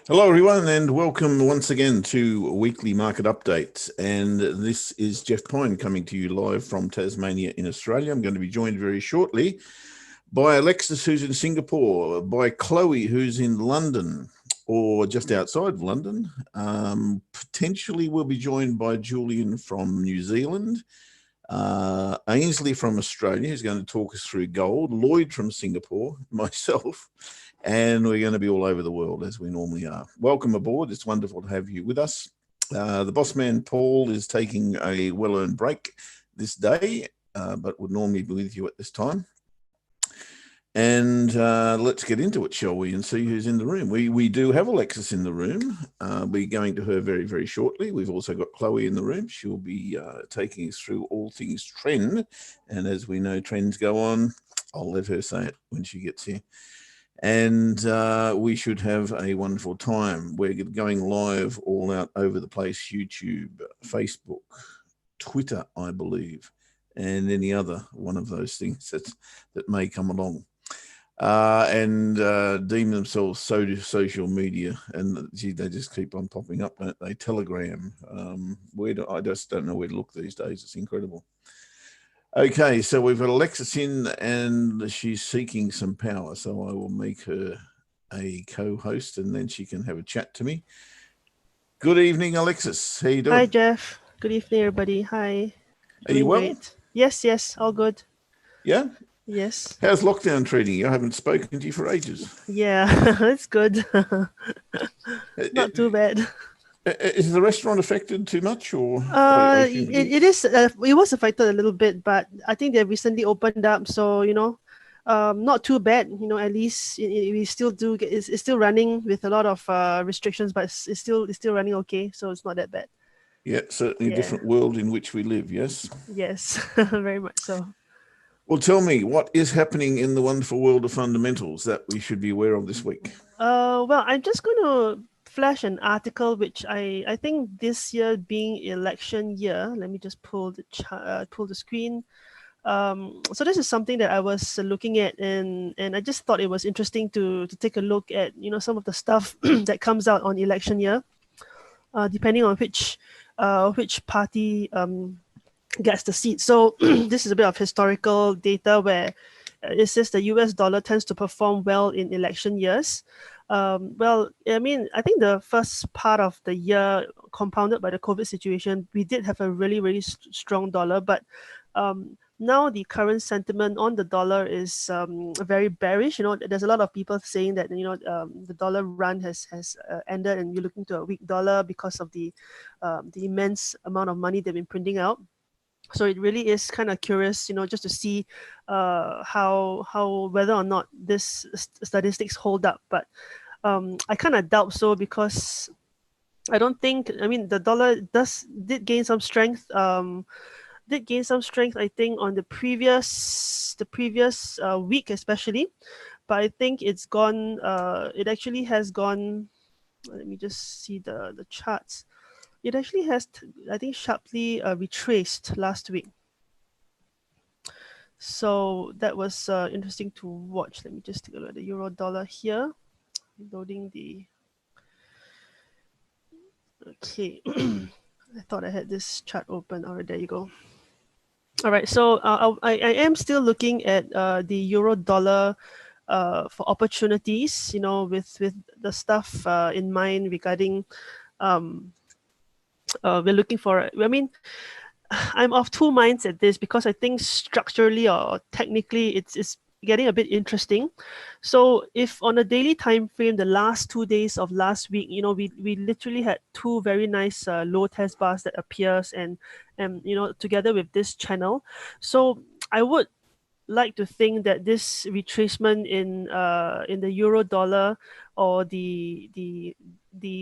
Hello, everyone, and welcome once again to Weekly Market Updates. And this is Geoff Pine coming to you live from Tasmania in Australia. I'm going to be joined very shortly by Alexis, who's in Singapore, by Chloe, who's in London or just outside of London. Potentially, we'll be joined by Julian from New Zealand. Ainslie from Australia, who's going to talk us through gold, Lloyd from Singapore, myself, and we're going to be all over the world as we normally are. Welcome aboard. It's wonderful to have you with us. The boss man, Paul, is taking a well-earned break this day, but would normally be with you at this time. And let's get into it, shall we, and see who's in the room. We do have Alexis in the room. We're going to her very, very shortly. We've also got Chloe in the room. She'll be taking us through all things trend. And as we know, trends go on. I'll let her say it when she gets here. And we should have a wonderful time. We're going live all out over the place, YouTube, Facebook, Twitter, I believe, and any other one of those things that may come along. And deem themselves social media, and gee, they just keep on popping up, don't they? Telegram. I just don't know where to look these days. It's incredible. Okay, so we've got Alexis in, and she's seeking some power, so I will make her a co-host, and then she can have a chat to me. Good evening, Alexis. How you doing? Hi, Geoff. Good evening, everybody. Hi. Are you well? Great. Yes, all good. Yeah? Yes. How's lockdown treating you? I haven't spoken to you for ages. Yeah, it's good. Not too bad. Is the restaurant affected too much, or It is. It was affected a little bit, but I think they recently opened up, so not too bad. At least we still do get. It's still running with a lot of restrictions, but it's still running okay, so it's not that bad. Yeah, certainly a different world in which we live. Yes. Yes, very much so. Well, tell me, what is happening in the wonderful world of fundamentals that we should be aware of this week? Well, I'm just going to flash an article which I think this year being election year. Let me just pull the screen. So this is something that I was looking at, and I just thought it was interesting to take a look at some of the stuff that comes out on election year, depending on which party gets the seat. So this is a bit of historical data where it says the US dollar tends to perform well in election years. Well, I mean, I think the first part of the year, compounded by the COVID situation, we did have a really, really strong dollar. But now the current sentiment on the dollar is very bearish. There's a lot of people saying that the dollar run has ended, and we're looking to a weak dollar because of the immense amount of money they've been printing out. So it really is kind of curious, just to see how whether or not this statistics hold up. But I kind of doubt so, because I don't think. I mean, the dollar did gain some strength. I think, on the previous week especially, but I think it's gone. It actually has gone. Let me just see the charts. It actually has, I think, sharply retraced last week. So that was interesting to watch. Let me just take a look at the euro dollar here. Loading the. Okay. I thought I had this chart open. All right, there you go. All right, so I am still looking at the euro dollar for opportunities, with the stuff in mind regarding we're looking for. I mean, I'm of two minds at this, because I think structurally or technically it's getting a bit interesting. So if on a daily time frame, the last 2 days of last week, we literally had two very nice low test bars that appears, and together with this channel. So I would like to think that this retracement in the euro dollar, or the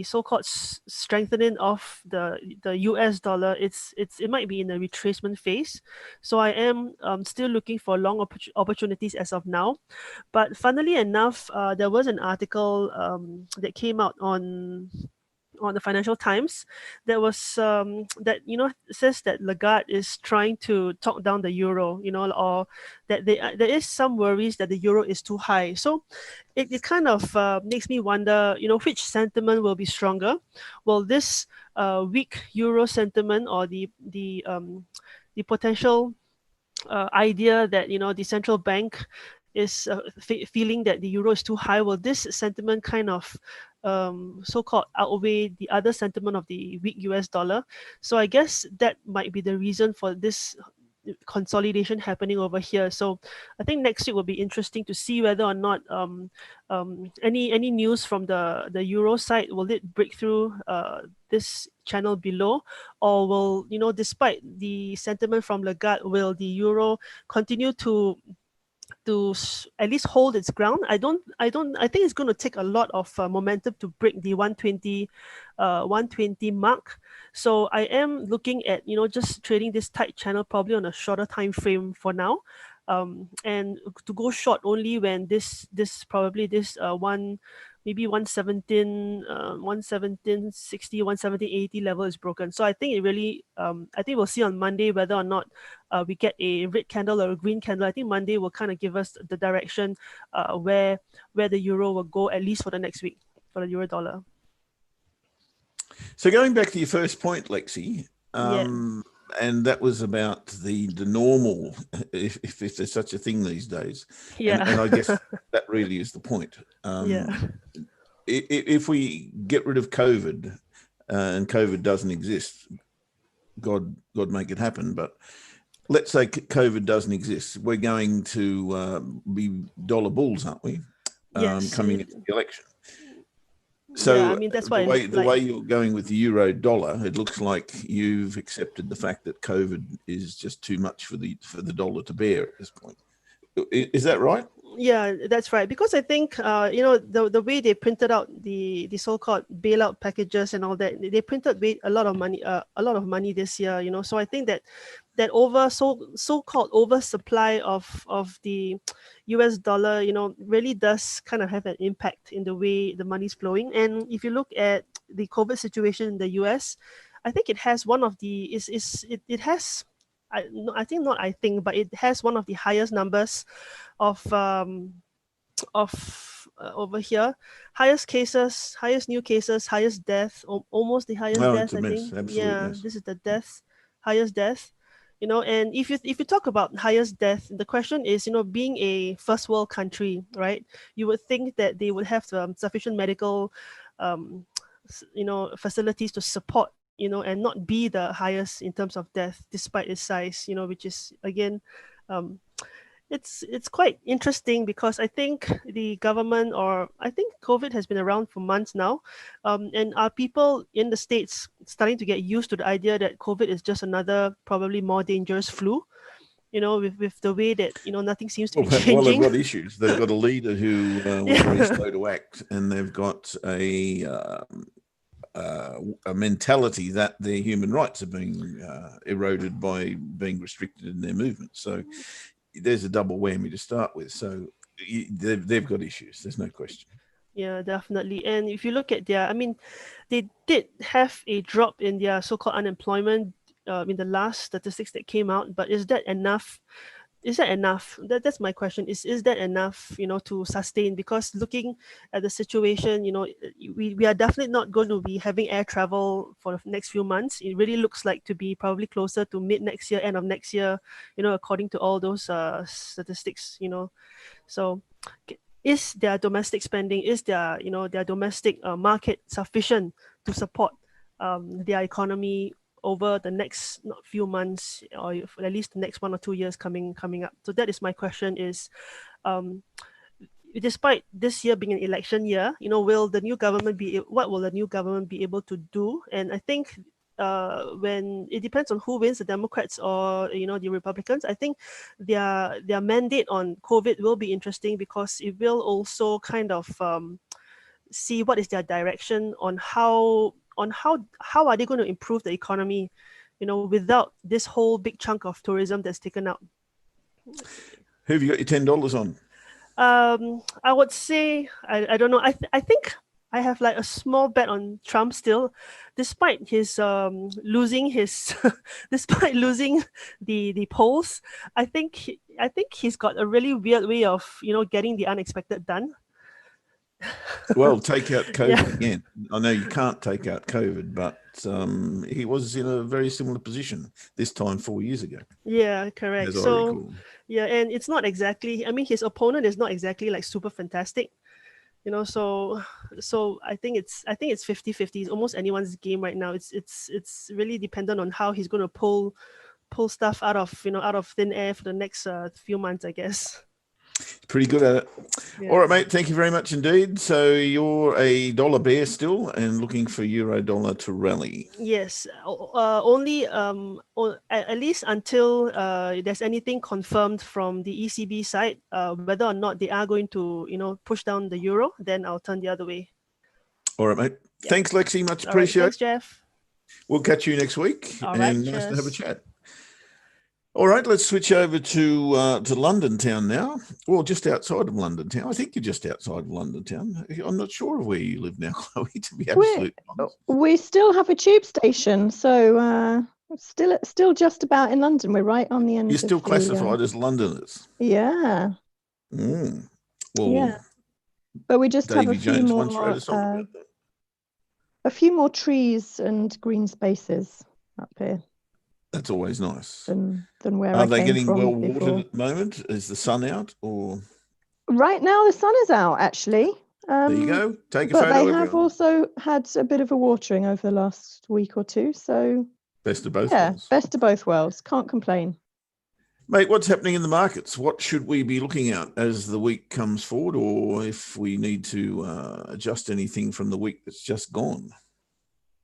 so-called strengthening of the US dollar, it might be in a retracement phase. So I am still looking for long opportunities as of now. But funnily enough, there was an article that came out on the Financial Times, there was that says that Lagarde is trying to talk down the euro, or that there is some worries that the euro is too high. So it kind of makes me wonder, which sentiment will be stronger? Will this weak euro sentiment, or the potential idea that the central bank is feeling that the euro is too high, will this sentiment kind of so-called outweigh the other sentiment of the weak US dollar? So I guess that might be the reason for this consolidation happening over here. So I think next week will be interesting to see whether or not any news from the euro side, will it break through this channel below, or will, despite the sentiment from Lagarde, will the euro continue to at least hold its ground? I think it's going to take a lot of momentum to break the 120 mark. So I am looking at just trading this tight channel probably on a shorter time frame for now, and to go short only when this probably this one, maybe 117 117.60 117.80 level is broken. So I think it really I think we'll see on Monday whether or not we get a red candle or a green candle. I think Monday will kind of give us the direction where the euro will go, at least for the next week, for the euro dollar. So going back to your first point, Lexi, Yeah. and that was about the normal, if there's such a thing these days. Yeah. And I guess that really is the point. Yeah. If we get rid of COVID, and COVID doesn't exist, God make it happen, but let's say COVID doesn't exist, we're going to be dollar bulls, aren't we? Yes. Coming into the election. So yeah, I mean, that's why the way you're going with the euro dollar, it looks like you've accepted the fact that COVID is just too much for the dollar to bear at this point. Is that right? Yeah, that's right. Because I think the way they printed out the so-called bailout packages and all that, they printed a lot of money this year. So I think that so-called oversupply of the US dollar, really does kind of have an impact in the way the money's flowing. And if you look at the COVID situation in the US, I think it has one of the it has. But it has one of the highest numbers of over here, highest cases, highest new cases, highest death, almost the highest Oh, death. it's a I mess. think. Absolute Yeah, mess. this is the highest death. And if you talk about highest death, the question is, being a first world country, right? You would think that they would have sufficient medical, facilities to support, and not be the highest in terms of death despite its size, which is again, it's quite interesting, because I think the government, or I think COVID has been around for months now, and are people in the States starting to get used to the idea that COVID is just another probably more dangerous flu, with the way that nothing seems to be Well, changing. they've got issues. They've got a leader who was very slow to act, and they've got a mentality that their human rights are being eroded by being restricted in their movement. So there's a double whammy to start with. So they've got issues. There's no question. Yeah, definitely. And if you look at they did have a drop in their so-called unemployment in the last statistics that came out. But is that enough? That's my question. Is that enough, to sustain? Because looking at the situation, we are definitely not going to be having air travel for the next few months. It really looks like to be probably closer to mid next year, end of next year, according to all those statistics. So is their domestic spending, is their domestic market sufficient to support their economy over the next few months, or at least the next 1 or 2 years coming up? So that is my question, is despite this year being an election year, what will the new government be able to do? And I think when it depends on who wins, the Democrats or the Republicans, I think their mandate on COVID will be interesting, because it will also kind of see what is their direction on how are they going to improve the economy, without this whole big chunk of tourism that's taken out. Who have you got your $10 on? I would say I don't know. I think I have like a small bet on Trump still, despite his losing his despite losing the polls. I think he's got a really weird way of getting the unexpected done. Well, take out Yeah. COVID again. I know you can't take out COVID, but he was in a very similar position this time 4 years ago, Yeah, correct. as I So recall. yeah, and it's not exactly. I mean, his opponent is not exactly like super fantastic. So I think it's 50-50. It's almost anyone's game right now. It's really dependent on how he's going to pull stuff out of thin air for the next few months, I guess. Pretty good at it. Yeah. All right, mate. Thank you very much indeed. So you're a dollar bear still and looking for euro dollar to rally. Yes, only at least until there's anything confirmed from the ECB side, whether or not they are going to push down the euro, then I'll turn the other way. All right, mate. Yeah. Thanks, Lexi. Much All right, appreciated. thanks, Jeff. We'll catch you next week. All right, And nice to have a cheers. chat. All right, let's switch over to London town now. Well, just outside of London town. I think you're just outside of London town. I'm not sure of where you live now, Chloe, to be absolutely honest. We still have a tube station, so still just about in London. We're right on the end. You're still of classified as Londoners. Yeah. Well, Yeah. But we just Davy have a few Jones once more wrote a song about that. a few more trees and green spaces up here That's always nice. than where Are I they came getting from well before. watered at the moment? Is the sun out or? Right now the sun is out, actually. There you go. Take a But photo, they have everyone. also had a bit of a watering over the last week or two. So Best of both yeah, worlds. best of both worlds. Can't complain. Mate, what's happening in the markets? What should we be looking at as the week comes forward, or if we need to adjust anything from the week that's just gone?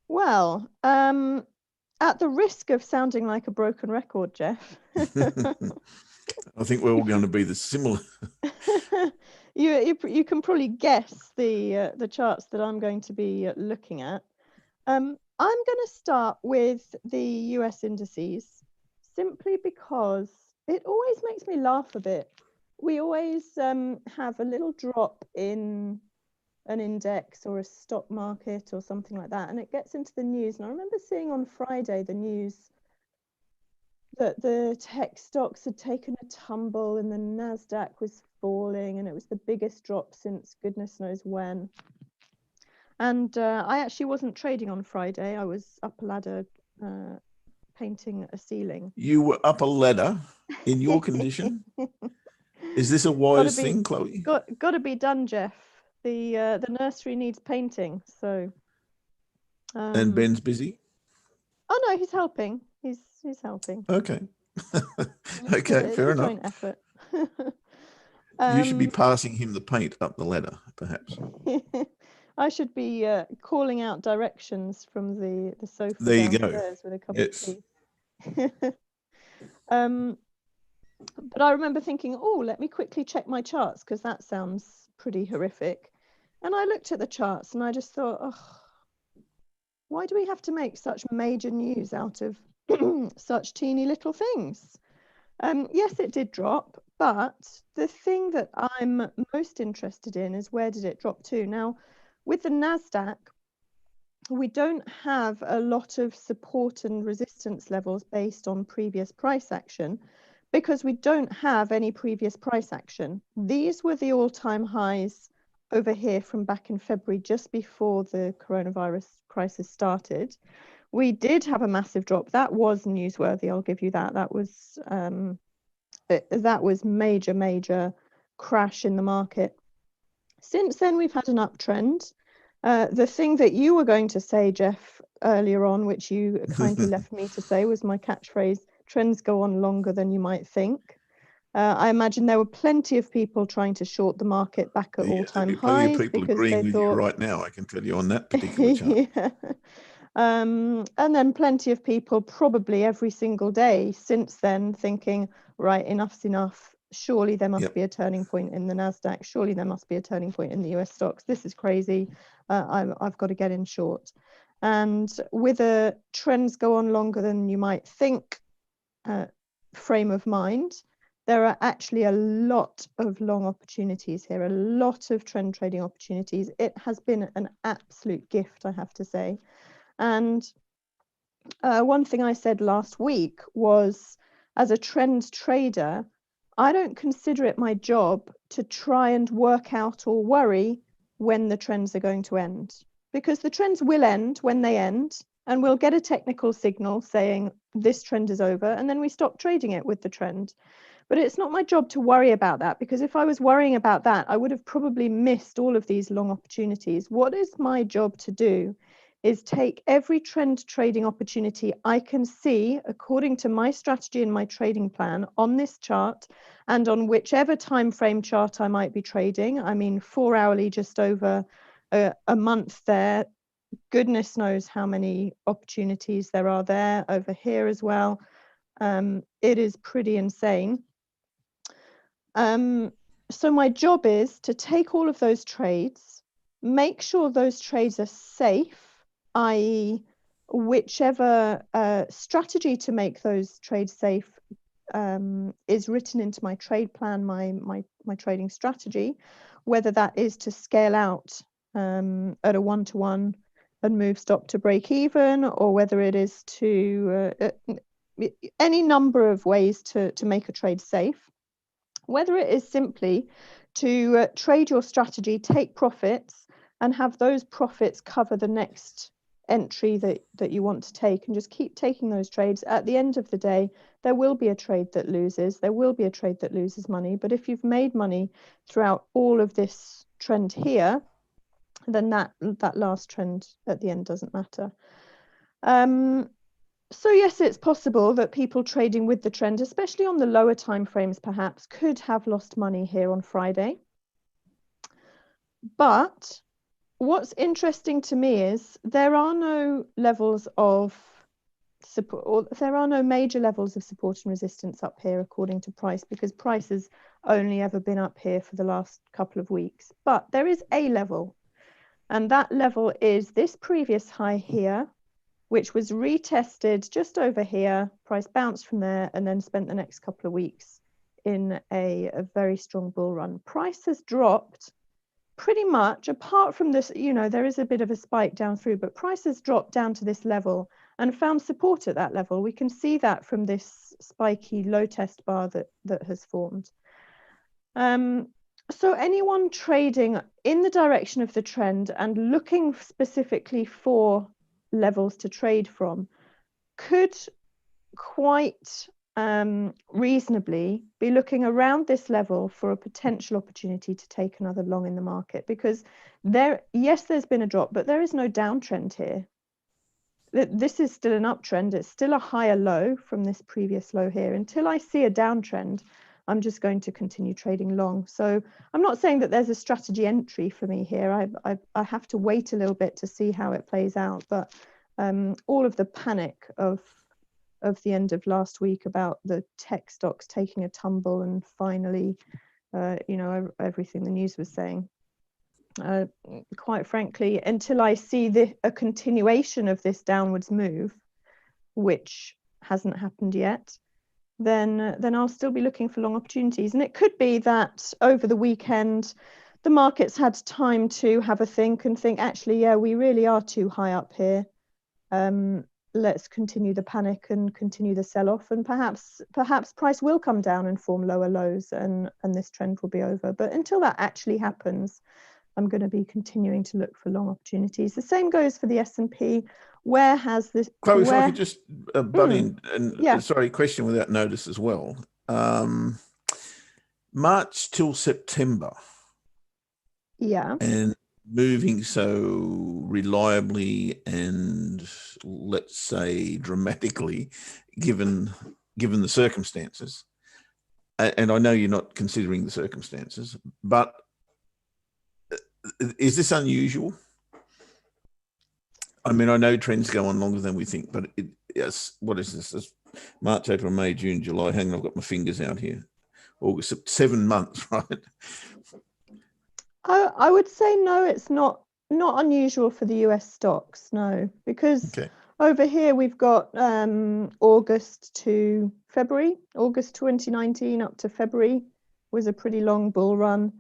Well, at the risk of sounding like a broken record, Geoff, I think we're all going to be the similar. you can probably guess the charts that I'm going to be looking at. I'm going to start with the US indices simply because it always makes me laugh a bit. We always have a little drop in an index or a stock market or something like that, and it gets into the news. And I remember seeing on Friday the news that the tech stocks had taken a tumble and the Nasdaq was falling, and it was the biggest drop since goodness knows when. And I actually wasn't trading on Friday. I was up a ladder painting a ceiling. You were up a ladder in your condition? Is this a wise thing, Chloe? Got to be done, Geoff. The nursery needs painting, so. And Ben's busy? Oh no, he's helping. He's helping. Okay. Okay, fair enough. Joint effort. You should be passing him the paint up the ladder, perhaps. I should be calling out directions from the sofa there you downstairs go. with a cup Yes. of tea. But I remember thinking, oh, let me quickly check my charts because that sounds pretty horrific. And I looked at the charts and I just thought, oh, why do we have to make such major news out of such teeny little things? Yes, it did drop, but the thing that I'm most interested in is where did it drop to? Now, with the Nasdaq, we don't have a lot of support and resistance levels based on previous price action because we don't have any previous price action. These were the all-time highs over here from back in February, just before the coronavirus crisis started. We did have a massive drop. That was newsworthy, I'll give you that. That was major crash in the market. Since then, we've had an uptrend. The thing that you were going to say, Geoff, earlier on, which you kindly left me to say, was my catchphrase, trends go on longer than you might think. I imagine there were plenty of people trying to short the market back at all-time highs. Plenty of people because agreeing they with thought, you right now, I can tell you on that particular chart. yeah. And then plenty of people probably every single day since then thinking, right, enough's enough. Surely there must be a turning point in the Nasdaq. Surely there must be a turning point in the US stocks. This is crazy. I've got to get in short. And with a trends go on longer than you might think frame of mind, there are actually a lot of long opportunities here, a lot of trend trading opportunities. It has been an absolute gift, I have to say. And one thing I said last week was, as a trend trader, I don't consider it my job to try and work out or worry when the trends are going to end, because the trends will end when they end, and we'll get a technical signal saying this trend is over, and then we stop trading it with the trend. But it's not my job to worry about that, because if I was worrying about that, I would have probably missed all of these long opportunities. What is my job to do is take every trend trading opportunity I can see according to my strategy and my trading plan on this chart, and on whichever time frame chart I might be trading. I mean, 4 hourly, just over a month there. Goodness knows how many opportunities there are there, over here as well. It is pretty insane. So my job is to take all of those trades, make sure those trades are safe, i.e. whichever strategy to make those trades safe is written into my trade plan, my trading strategy, whether that is to scale out at a 1-to-1 and move stop to break even, or whether it is to any number of ways to make a trade safe. Whether it is simply to trade your strategy, take profits, and have those profits cover the next entry that you want to take, and just keep taking those trades. At the end of the day, there will be a trade that loses, there will be a trade that loses money, but if you've made money throughout all of this trend here, then that last trend at the end doesn't matter. So yes, it's possible that people trading with the trend, especially on the lower time frames perhaps, could have lost money here on Friday. But what's interesting to me is there are no levels of support, or there are no major levels of support and resistance up here according to price, because price has only ever been up here for the last couple of weeks. But there is a level, and that level is this previous high here, which was retested just over here. Price bounced from there and then spent the next couple of weeks in a very strong bull run. Price has dropped pretty much, apart from this, you know, there is a bit of a spike down through, but price has dropped down to this level and found support at that level. We can see that from this spiky low test bar that has formed. So anyone trading in the direction of the trend and looking specifically for levels to trade from could quite reasonably be looking around this level for a potential opportunity to take another long in the market, because there's been a drop, but there is no downtrend here. This is still an uptrend. It's still a higher low from this previous low here. Until I see a downtrend, I'm just going to continue trading long. So I'm not saying that there's a strategy entry for me here. I have to wait a little bit to see how it plays out. But all of the panic of the end of last week about the tech stocks taking a tumble, and finally, everything the news was saying, quite frankly, until I see a continuation of this downwards move, which hasn't happened yet, then I'll still be looking for long opportunities. And it could be that over the weekend, the market's had time to have a think and think, actually, yeah, we really are too high up here. Let's continue the panic and continue the sell-off, and perhaps price will come down and form lower lows, and this trend will be over. But until that actually happens, I'm going to be continuing to look for long opportunities. The same goes for the S&P. Where has this... Chloe, if I could just butt in, and yeah. Sorry, question without notice as well. March till September. Yeah. And moving so reliably and, let's say, dramatically, given the circumstances. And I know you're not considering the circumstances, but is this unusual? I mean, I know trends go on longer than we think, but yes, what is this? It's March, April, May, June, July. Hang on, I've got my fingers out here. August, 7 months, right? I would say no, it's not unusual for the US stocks, no, because Over here, we've got August to February. August 2019 up to February was a pretty long bull run.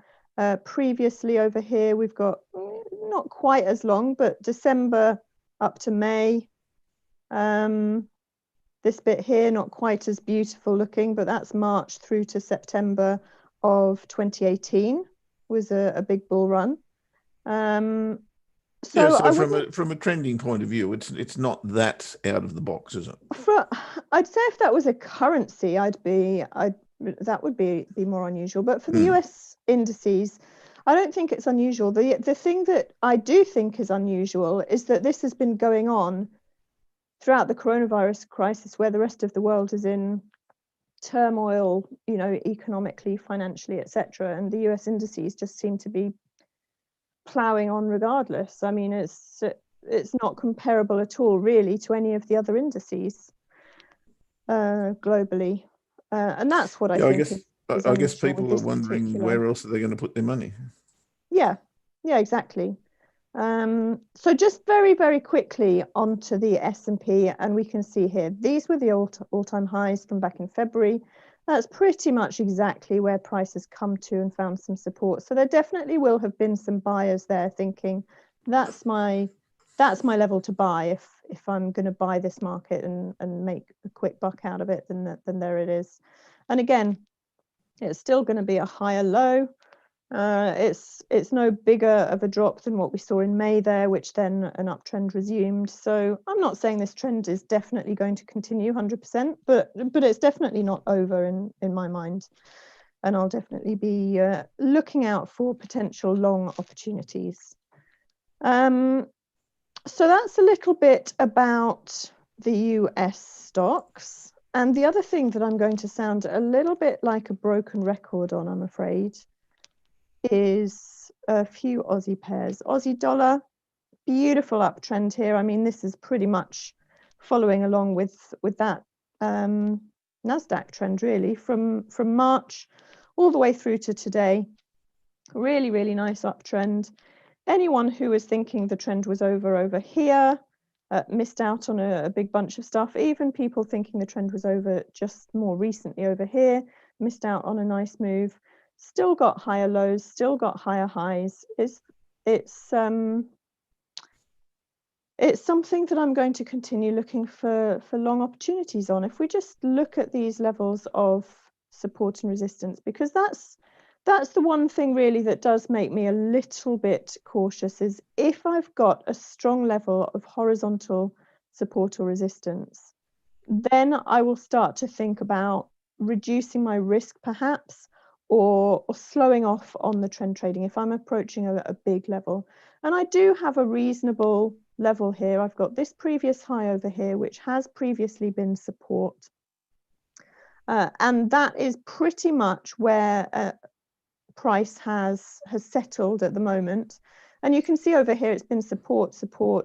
Previously over here, we've got not quite as long, but December up to May. This bit here, not quite as beautiful looking, but that's March through to September of 2018 was a big bull run. So from a trending point of view, it's not that out of the box, is it? I'd say if that was a currency, that would be more unusual. But for the US indices, I don't think it's unusual. The thing that I do think is unusual is that this has been going on throughout the coronavirus crisis, where the rest of the world is in turmoil, you know, economically, financially, etc. And the US indices just seem to be ploughing on regardless. I mean, it's not comparable at all, really, to any of the other indices globally, and that's what I think. I guess people are wondering where else are they going to put their money. Yeah, exactly. So just very, very quickly onto the S&P, and we can see here, these were the all-time highs from back in February. That's pretty much exactly where prices come to and found some support. So there definitely will have been some buyers there thinking, that's my level to buy. If I'm going to buy this market and make a quick buck out of it, then there it is. And again, it's still going to be a higher low. It's no bigger of a drop than what we saw in May there, which then an uptrend resumed. So I'm not saying this trend is definitely going to continue 100%, but it's definitely not over in my mind. And I'll definitely be looking out for potential long opportunities. So that's a little bit about the US stocks. And the other thing that I'm going to sound a little bit like a broken record on, I'm afraid, is a few Aussie pairs. Aussie dollar, beautiful uptrend here. I mean, this is pretty much following along with that NASDAQ trend, really, from March all the way through to today. Really, really nice uptrend. Anyone who was thinking the trend was over here missed out on a big bunch of stuff. Even people thinking the trend was over just more recently over here missed out on a nice move. Still got higher lows, still got higher highs. It's something that I'm going to continue looking for long opportunities on. If we just look at these levels of support and resistance, because that's the one thing really that does make me a little bit cautious, is if I've got a strong level of horizontal support or resistance, then I will start to think about reducing my risk perhaps, or slowing off on the trend trading if I'm approaching a big level. And I do have a reasonable level here. I've got this previous high over here, which has previously been support. And that is pretty much where price has settled at the moment. And you can see over here, it's been support,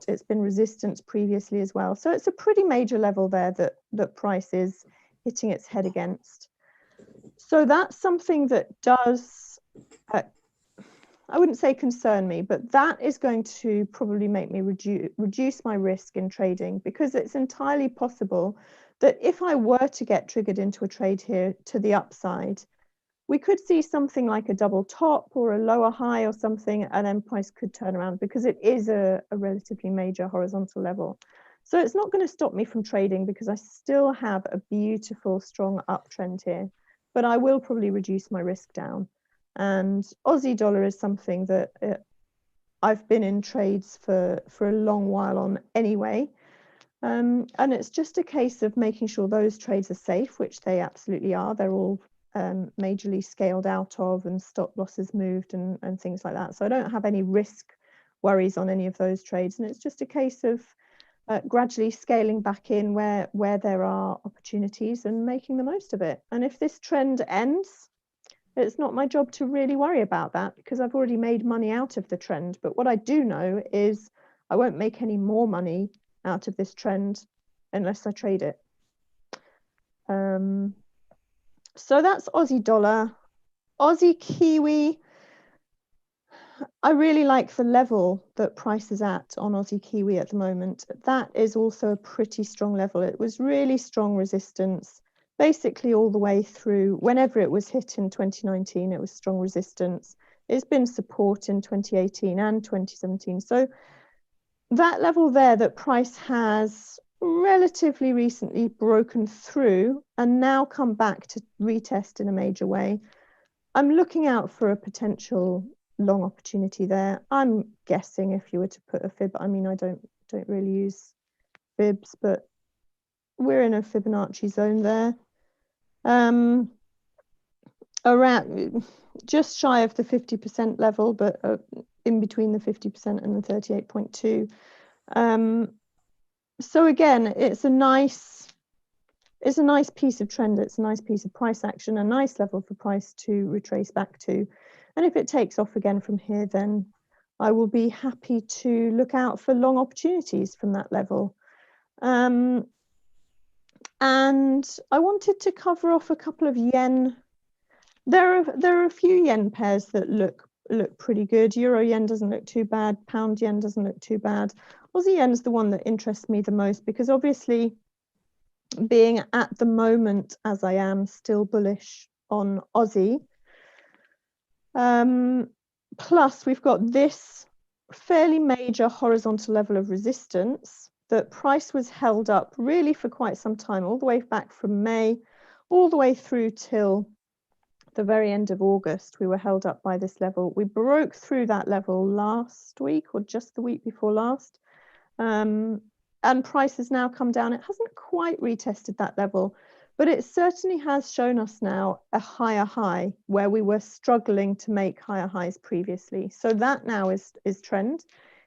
it's been resistance previously as well. So it's a pretty major level there that price is hitting its head against. So that's something that does, I wouldn't say concern me, but that is going to probably make me reduce my risk in trading, because it's entirely possible that if I were to get triggered into a trade here to the upside, we could see something like a double top or a lower high or something, and then price could turn around, because it is a relatively major horizontal level. So it's not going to stop me from trading, because I still have a beautiful, strong uptrend here, but I will probably reduce my risk down. And Aussie dollar is something that I've been in trades for a long while on anyway. And it's just a case of making sure those trades are safe, which they absolutely are. They're all majorly scaled out of, and stop losses moved and things like that. So I don't have any risk worries on any of those trades. And it's just a case of gradually scaling back in where there are opportunities and making the most of it. And if this trend ends, it's not my job to really worry about that, because I've already made money out of the trend. But what I do know is I won't make any more money out of this trend unless I trade it. So that's Aussie dollar. Aussie Kiwi, I really like the level that price is at on Aussie Kiwi at the moment. That is also a pretty strong level. It was really strong resistance, basically all the way through. Whenever it was hit in 2019, it was strong resistance. It's been support in 2018 and 2017. So that level there that price has relatively recently broken through and now come back to retest in a major way. I'm looking out for a potential long opportunity there. I'm guessing if you were to put a fib, I mean, I don't really use fibs, but we're in a Fibonacci zone there. Around just shy of the 50% level, but in between the 50% and the 38.2. So again, it's a nice piece of trend. It's a nice piece of price action, a nice level for price to retrace back to. And if it takes off again from here, then I will be happy to look out for long opportunities from that level. And I wanted to cover off a couple of yen. There are a few yen pairs that look pretty good. Euro yen doesn't look too bad. Pound yen doesn't look too bad. Aussie yen is the one that interests me the most because obviously, being at the moment, as I am, still bullish on Aussie. Plus, we've got this fairly major horizontal level of resistance that price was held up really for quite some time, all the way back from May, all the way through till the very end of August. We were held up by this level. We broke through that level last week or just the week before last. And price has now come down. It hasn't quite retested that level, but it certainly has shown us now a higher high where we were struggling to make higher highs previously. So that now is trend.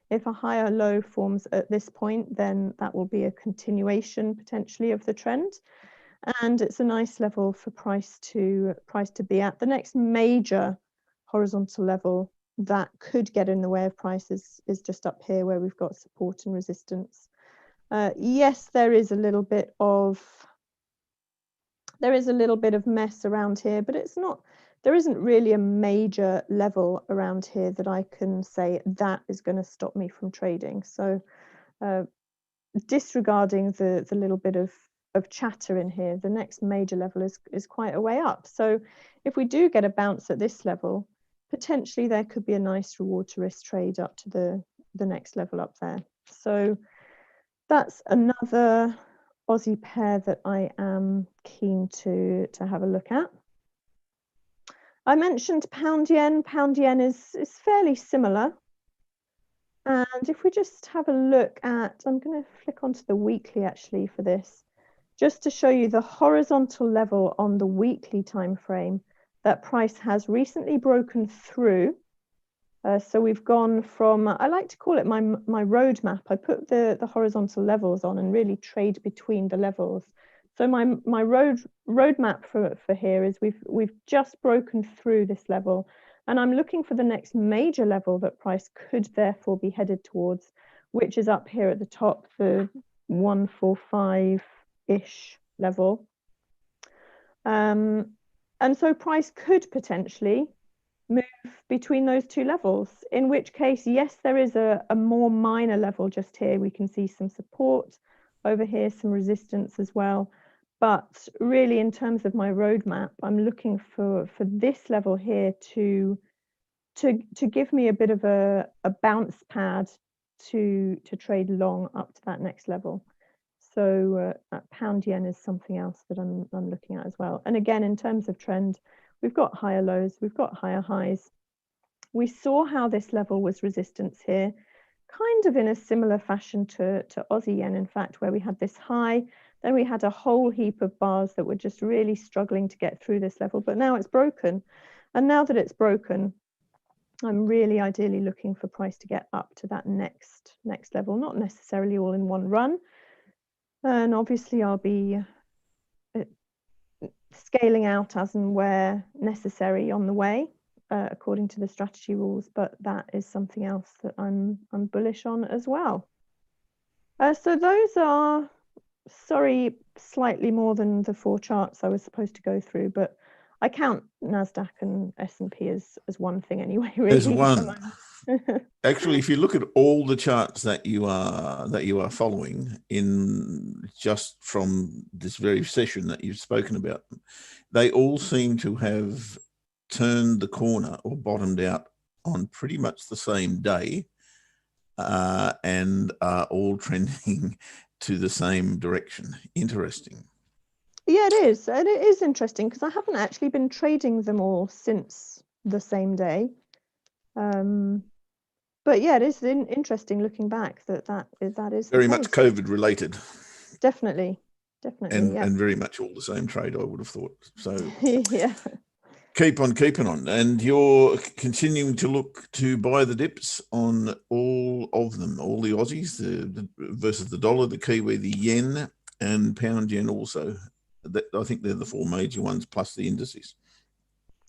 If a higher low forms at this point, then that will be a continuation potentially of the trend. And it's a nice level for price to be at. The next major horizontal level that could get in the way of price is just up here where we've got support and resistance. Yes, there is a little bit of mess around here, but there isn't really a major level around here that I can say that is going to stop me from trading. So disregarding the little bit of chatter in here, the next major level is quite a way up. So if we do get a bounce at this level, potentially there could be a nice reward to risk trade up to the next level up there. So that's another Aussie pair that I am keen to have a look at. I mentioned pound yen. Pound yen is fairly similar. And if we just have a look at, I'm going to flick onto the weekly actually for this, just to show you the horizontal level on the weekly time frame that price has recently broken through. So we've gone from, I like to call it my roadmap. I put the horizontal levels on and really trade between the levels. So my roadmap for here is we've just broken through this level, and I'm looking for the next major level that price could therefore be headed towards, which is up here at the top, the 145-ish level. And so price could potentially move between those two levels, in which case, yes, there is a more minor level just here. We can see some support over here, some resistance as well. But really, in terms of my roadmap, I'm looking for this level here to give me a bit of a bounce pad to trade long up to that next level. So pound yen is something else that I'm looking at as well. And again, in terms of trend, we've got higher lows, we've got higher highs. We saw how this level was resistance here, kind of in a similar fashion to Aussie yen, in fact, where we had this high, then we had a whole heap of bars that were just really struggling to get through this level, but now it's broken. And now that it's broken, I'm really ideally looking for price to get up to that next level, not necessarily all in one run. And obviously I'll be scaling out as and where necessary on the way, according to the strategy rules, but that is something else that I'm bullish on as well. So those are, sorry, slightly more than the 4 charts I was supposed to go through, but I count NASDAQ and S&P as one thing anyway, really. There's one. Actually, if you look at all the charts that you are following in just from this very session that you've spoken about, they all seem to have turned the corner or bottomed out on pretty much the same day, and are all trending to the same direction. Interesting. Yeah, it is. And it is interesting because I haven't actually been trading them all since the same day. But yeah, it is interesting looking back that is Very the much case. COVID related. Definitely, And yeah. and very much all the same trade, I would have thought. So Yeah. keep on keeping on. And you're continuing to look to buy the dips on all of them, all the Aussies, the versus the dollar, the Kiwi, the yen, and pound yen also. I think they're the four major ones, plus the indices.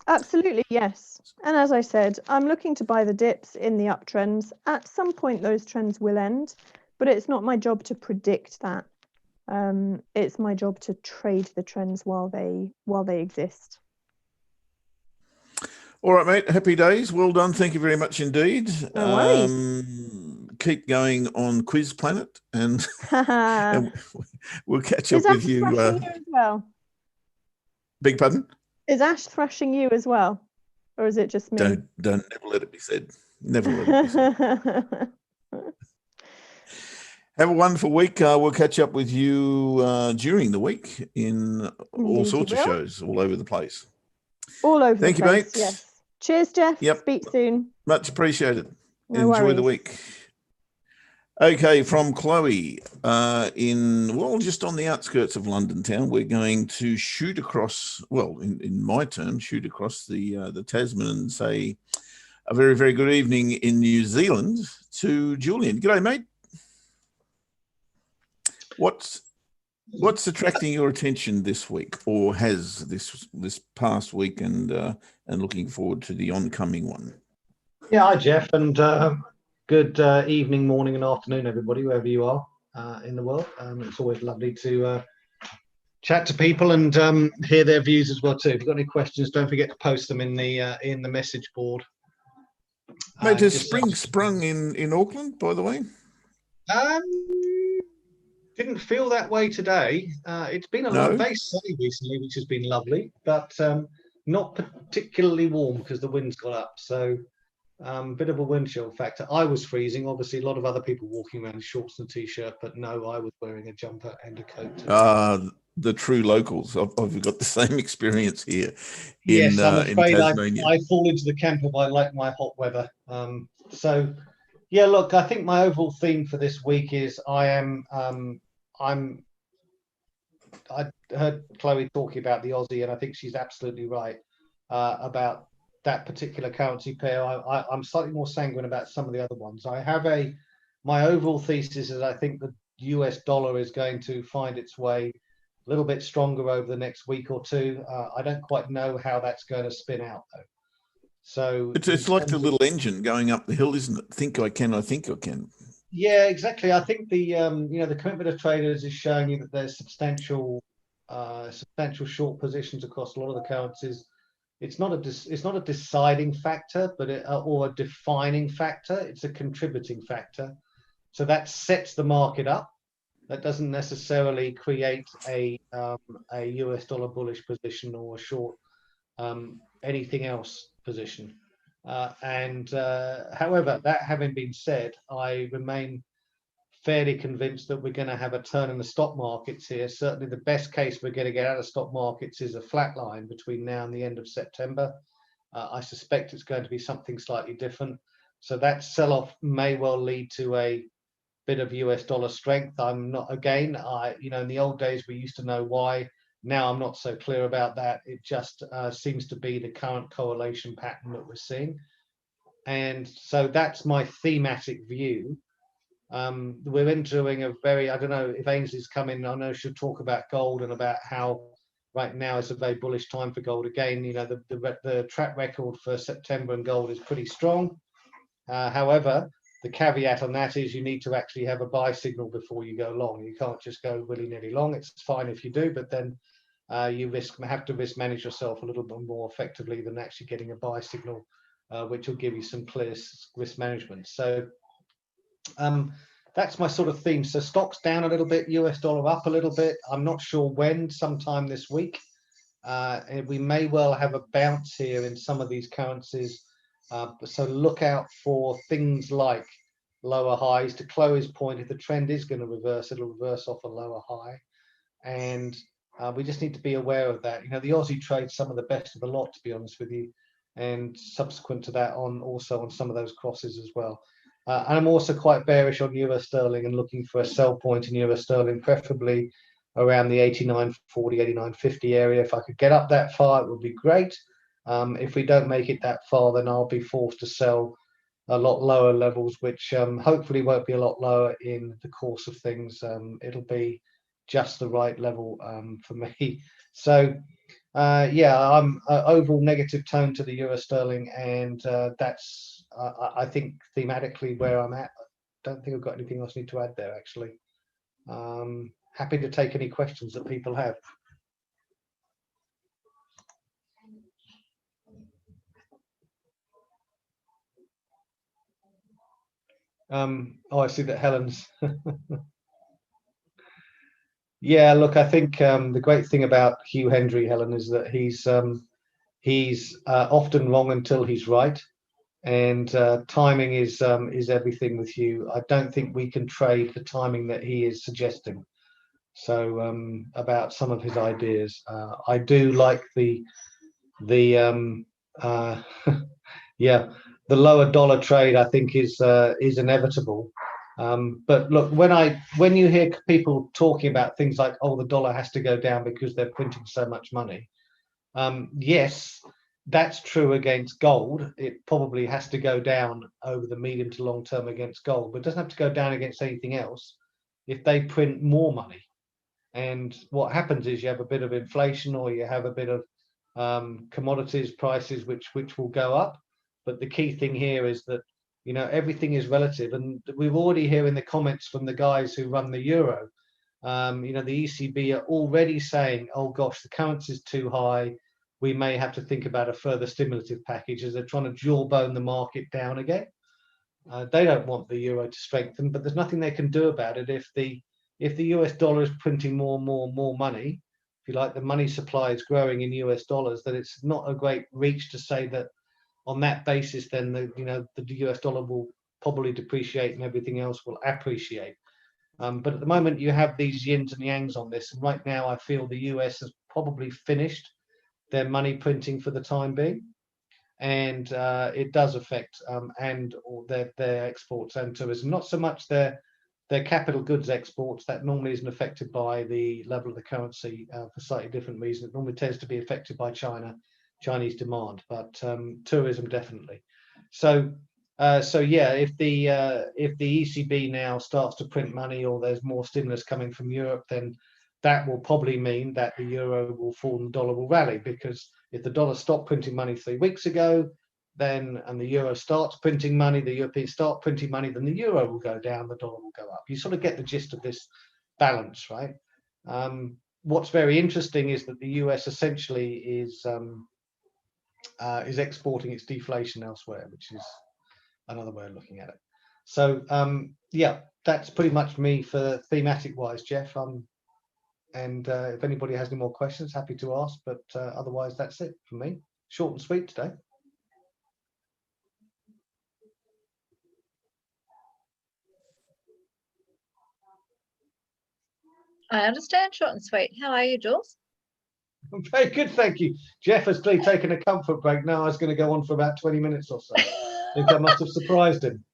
Absolutely, yes. And as I said, I'm looking to buy the dips in the uptrends. At some point, those trends will end, but it's not my job to predict that. It's my job to trade the trends while they exist. All right, mate. Happy days. Well done. Thank you very much indeed. No worries. Keep going on Quiz Planet, and, and we'll catch Is up with Ash you. thrashing you as well? Big pardon? Is Ash thrashing you as well, or is it just me? Don't never let it be said. Never let it be said. Have a wonderful week. We'll catch up with you during the week in all Indeed sorts you of will. shows all over the place. All over Thank the you, place. mate. Yes. Cheers, Geoff. Yep. Speak soon. Much appreciated. No Enjoy worries. the week. Okay, from Chloe, just on the outskirts of London town, we're going to shoot across, well, in my term, shoot across the Tasman and say a very, very good evening in New Zealand to Julian. G'day, mate. What's attracting your attention this week, or has this past week, and looking forward to the oncoming one? Yeah, hi Geoff, and good evening, morning, and afternoon, everybody, wherever you are in the world. It's always lovely to chat to people and hear their views as well too. If you've got any questions, don't forget to post them in the message board. Mate, has spring sprung in Auckland, by the way? Didn't feel that way today. It's been a lot very sunny recently, which has been lovely, but not particularly warm because the wind's got up. So bit of a wind chill factor. I was freezing. Obviously, a lot of other people walking around in shorts and t-shirt, but no, I was wearing a jumper and a coat. The true locals. I've got the same experience here. Yes, I'm afraid in Tasmania. I fall into the camp of I like my hot weather. So yeah, look, I think my overall theme for this week is I heard Chloe talking about the Aussie, and I think she's absolutely right about that particular currency pair. I'm slightly more sanguine about some of the other ones. My overall thesis is I think the US dollar is going to find its way a little bit stronger over the next week or two. I don't quite know how that's going to spin out though. So it's like the little engine going up the hill, isn't it? Think I can. Yeah, exactly. I think the the commitment of traders is showing you that there's substantial short positions across a lot of the currencies. It's not a deciding factor, but or a defining factor. It's a contributing factor. So that sets the market up. That doesn't necessarily create a US dollar bullish position or a short anything else position. However, that having been said, I remain fairly convinced that we're going to have a turn in the stock markets here. Certainly the best case we're going to get out of stock markets is a flat line between now and the end of September. I suspect it's going to be something slightly different. So that sell-off may well lead to a bit of US dollar strength. I'm not, again, in the old days we used to know why. Now I'm not so clear about that. It just seems to be the current correlation pattern that we're seeing. And so that's my thematic view. We're entering a very, I don't know if Ainslie's coming, I know she'll talk about gold and about how right now it's a very bullish time for gold. Again, the track record for September and gold is pretty strong. However, the caveat on that is you need to actually have a buy signal before you go long. You can't just go willy-nilly long. It's fine if you do, but then you have to risk manage yourself a little bit more effectively than actually getting a buy signal which will give you some clear risk management. So that's my sort of theme. So stocks down a little bit, US dollar up a little bit. I'm not sure when, sometime this week. We may well have a bounce here in some of these currencies. So look out for things like lower highs. To Chloe's point, if the trend is going to reverse, it'll reverse off a lower high. And we just need to be aware of that. You know, the Aussie trades some of the best of the lot, to be honest with you. And subsequent to that, also on some of those crosses as well. And I'm also quite bearish on euro sterling and looking for a sell point in euro sterling, preferably around the 89.40, 89.50 area. If I could get up that far, it would be great. If we don't make it that far, then I'll be forced to sell a lot lower levels, which hopefully won't be a lot lower in the course of things. It'll be just the right level for me. So yeah, I'm overall negative tone to the euro sterling, and that's I think thematically where I'm at. I don't think I've got anything else I need to add there, actually. Happy to take any questions that people have. Oh, I see that Helen's. Yeah, look, I think the great thing about Hugh Hendry, Helen, is that he's often wrong until he's right, and timing is everything with Hugh. I don't think we can trade the timing that he is suggesting. So about some of his ideas, I do like the yeah, the lower dollar trade, I think is inevitable. But look, when you hear people talking about things like, oh, the dollar has to go down because they're printing so much money, yes, that's true against gold. It probably has to go down over the medium to long term against gold, but it doesn't have to go down against anything else if they print more money. And what happens is you have a bit of inflation, or you have a bit of commodities prices which will go up. But the key thing here is that, you know, everything is relative, and we've already heard in the comments from the guys who run the euro, you know, the ECB are already saying, oh gosh, the currency is too high, we may have to think about a further stimulative package, as they're trying to jawbone the market down again. They don't want the euro to strengthen, but there's nothing they can do about it. If the US dollar is printing more money, if you like, the money supply is growing in US dollars, then it's not a great reach to say that on that basis, then the US dollar will probably depreciate and everything else will appreciate. But at the moment, you have these yins and yangs on this. And right now, I feel the US has probably finished their money printing for the time being, and it does affect their exports and tourism. Not so much their capital goods exports. That normally isn't affected by the level of the currency for slightly different reasons. It normally tends to be affected by Chinese demand, but tourism definitely. So yeah, if the ECB now starts to print money, or there's more stimulus coming from Europe, then that will probably mean that the euro will fall and the dollar will rally. Because if the dollar stopped printing money 3 weeks ago, and the euro starts printing money, the Europeans start printing money, then the euro will go down, the dollar will go up. You sort of get the gist of this balance, right? What's very interesting is that the US essentially is exporting its deflation elsewhere, which is another way of looking at it. So yeah, that's pretty much me for thematic wise, Geoff. And if anybody has any more questions, happy to ask, but otherwise that's it for me. Short and sweet today. I understand, short and sweet. How are you, Jules? I'm very good, thank you. Geoff has clearly taken a comfort break. Now I was going to go on for about 20 minutes or so. I think I must have surprised him.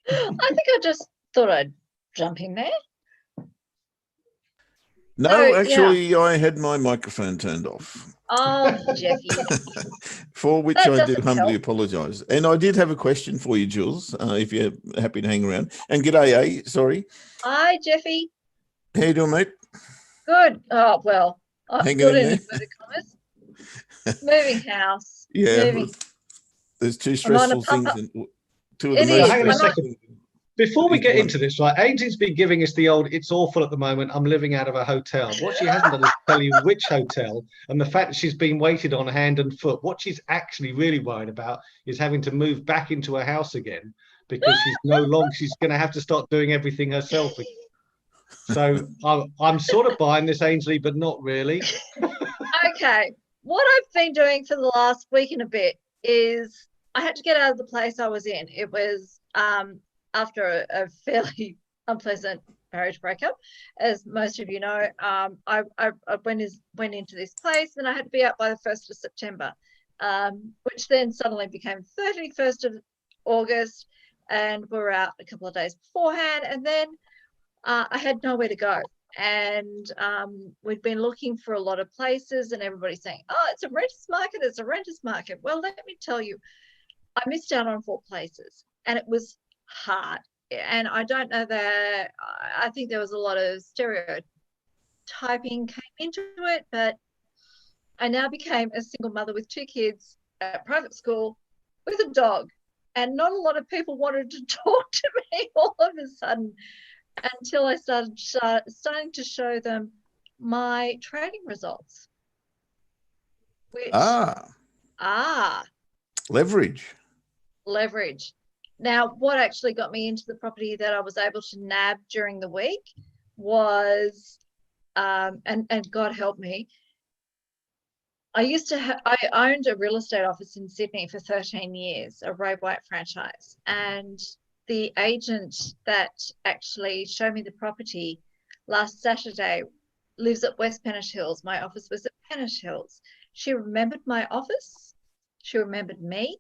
I think I just thought I'd jump in there. No, So, actually, I had my microphone turned off. Oh, Jeffy. For which That I do doesn't humbly help. apologise. And I did have a question for you, Jules, if you're happy to hang around. And g'day, A, sorry. Hi, Jeffy. How you doing, mate? Good. Oh, well, I Hanging put in in there? inverted commas. Moving house. Yeah, Moving. there's two I'm on a stressful things. pump. And two of the It most is. Hang on a stressful second. things. Before we It's get one- into this, right, Ainsley's been giving us the old, it's awful at the moment, I'm living out of a hotel. What she hasn't done is tell you which hotel, and the fact that she's been waited on hand and foot. What she's actually really worried about is having to move back into her house again, because she's going to have to start doing everything herself again. So I'm sort of buying this, Ainsley, but not really. Okay, what I've been doing for the last week and a bit is I had to get out of the place I was in. It was after a fairly unpleasant marriage breakup, as most of you know. I went into this place, and I had to be out by the 1st of September, which then suddenly became 31st of August, and we were out a couple of days beforehand, and then I had nowhere to go. And we'd been looking for a lot of places, and everybody's saying, oh, it's a renter's market, it's a renter's market. Well, let me tell you, I missed out on 4 places, and it was hard. And I don't know that, I think there was a lot of stereotyping came into it, but I now became a single mother with 2 kids at private school with a dog, and not a lot of people wanted to talk to me all of a sudden, until I starting to show them my trading results, which leverage. Now, what actually got me into the property that I was able to nab during the week was, and God help me, I owned a real estate office in Sydney for 13 years, a Ray White franchise, and the agent that actually showed me the property last Saturday lives at West Pennant Hills. My office was at Pennant Hills. She remembered my office. She remembered me.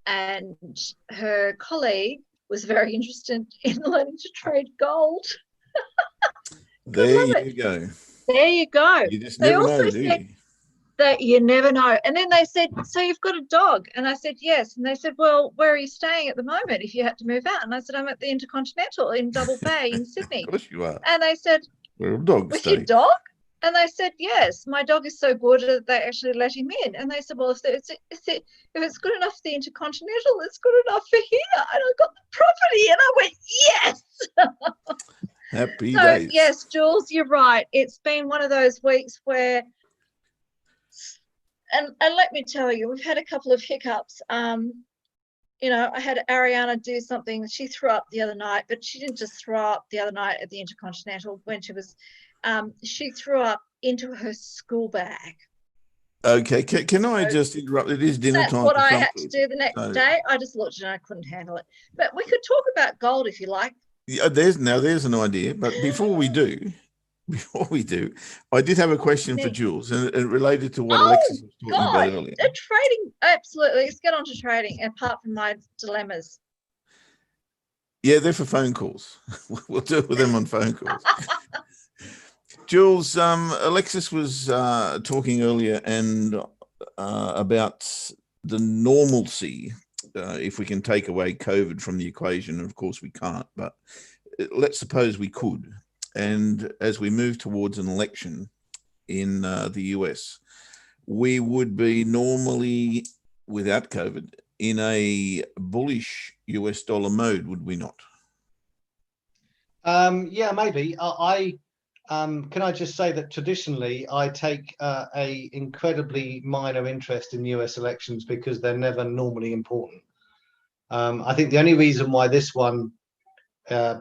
And her colleague was very interested in learning to trade gold. There you go. There you go. You just They never also know, do said you? that you never know. And then they said, so you've got a dog? And I said, yes. And they said, well, where are you staying at the moment if you had to move out? And I said, I'm at the Intercontinental in Double Bay in Sydney. Of course you are. And they said, Where a dog with stay. your dog? And they said, yes, my dog is so good that they actually let him in. And they said, well, if it's good enough for the Intercontinental, it's good enough for here. And I got the property, and I went, yes. Happy So, days. yes, Jules, you're right. It's been one of those weeks where, and let me tell you, we've had a couple of hiccups. You know, I had Ariana do something. She threw up the other night, but she didn't just throw up the other night at the Intercontinental when she threw up into her school bag. Okay, can I just interrupt? It is dinner That's time. what for I some had to people. do the next day. I just looked and I couldn't handle it. But we could talk about gold if you like. Yeah, there's an idea, but before we do, I did have a question for Jules, and it related to what Alexis was talking about earlier. Trading, absolutely. Let's get on to trading, apart from my dilemmas. Yeah, they're for phone calls. We'll deal with them on phone calls. Jules, Alexis was talking earlier and about the normalcy, if we can take away COVID from the equation. And of course, we can't, but let's suppose we could. And as we move towards an election in the US, we would be normally, without COVID, in a bullish US dollar mode, would we not? Yeah, maybe. Can I just say that traditionally I take a incredibly minor interest in US elections because they're never normally important. I think the only reason why this one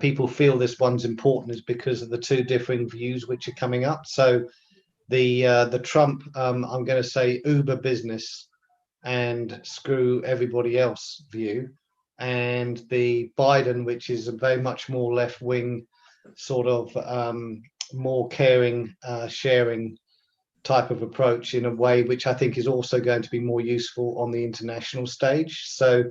people feel this one's important is because of the 2 differing views which are coming up. So the Trump, I'm going to say Uber business and screw everybody else view, and the Biden, which is a very much more left-wing sort of more caring, sharing type of approach, in a way which I think is also going to be more useful on the international stage. So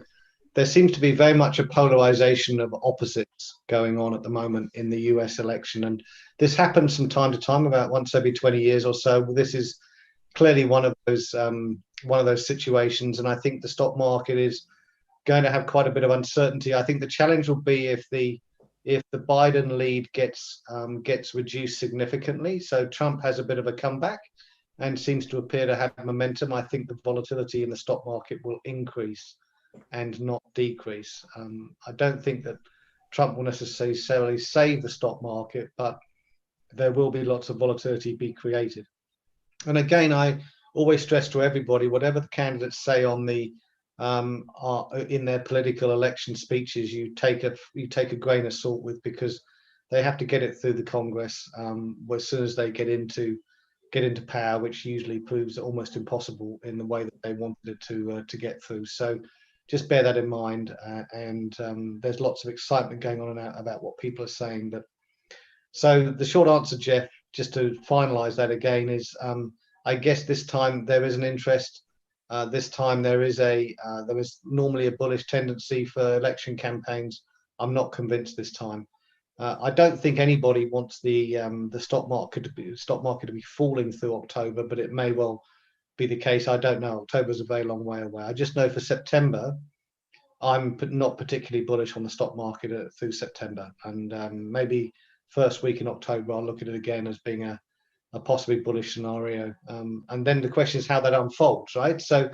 there seems to be very much a polarization of opposites going on at the moment in the US election. And this happens from time to time, about once every 20 years or so. This is clearly one of those situations. And I think the stock market is going to have quite a bit of uncertainty. I think the challenge will be if the Biden lead gets reduced significantly. So Trump has a bit of a comeback and seems to appear to have momentum. I think the volatility in the stock market will increase and not decrease. I don't think that Trump will necessarily save the stock market, but there will be lots of volatility be created. And again, I always stress to everybody, whatever the candidates say on the in their political election speeches, you take a grain of salt with, because they have to get it through the Congress as soon as they get into power, which usually proves almost impossible in the way that they wanted it to get through. So just bear that in mind. And there's lots of excitement going on about what people are saying. So the short answer, Geoff, just to finalise that again, is I guess this time there is an interest. This time there is normally a bullish tendency for election campaigns. I'm not convinced this time. I don't think anybody wants the stock market to be falling through October, but it may well be the case. I don't know. October's a very long way away. I just know for September, I'm not particularly bullish on the stock market through September, and maybe first week in October I'll look at it again as being a possibly bullish scenario. And then the question is how that unfolds, right? So,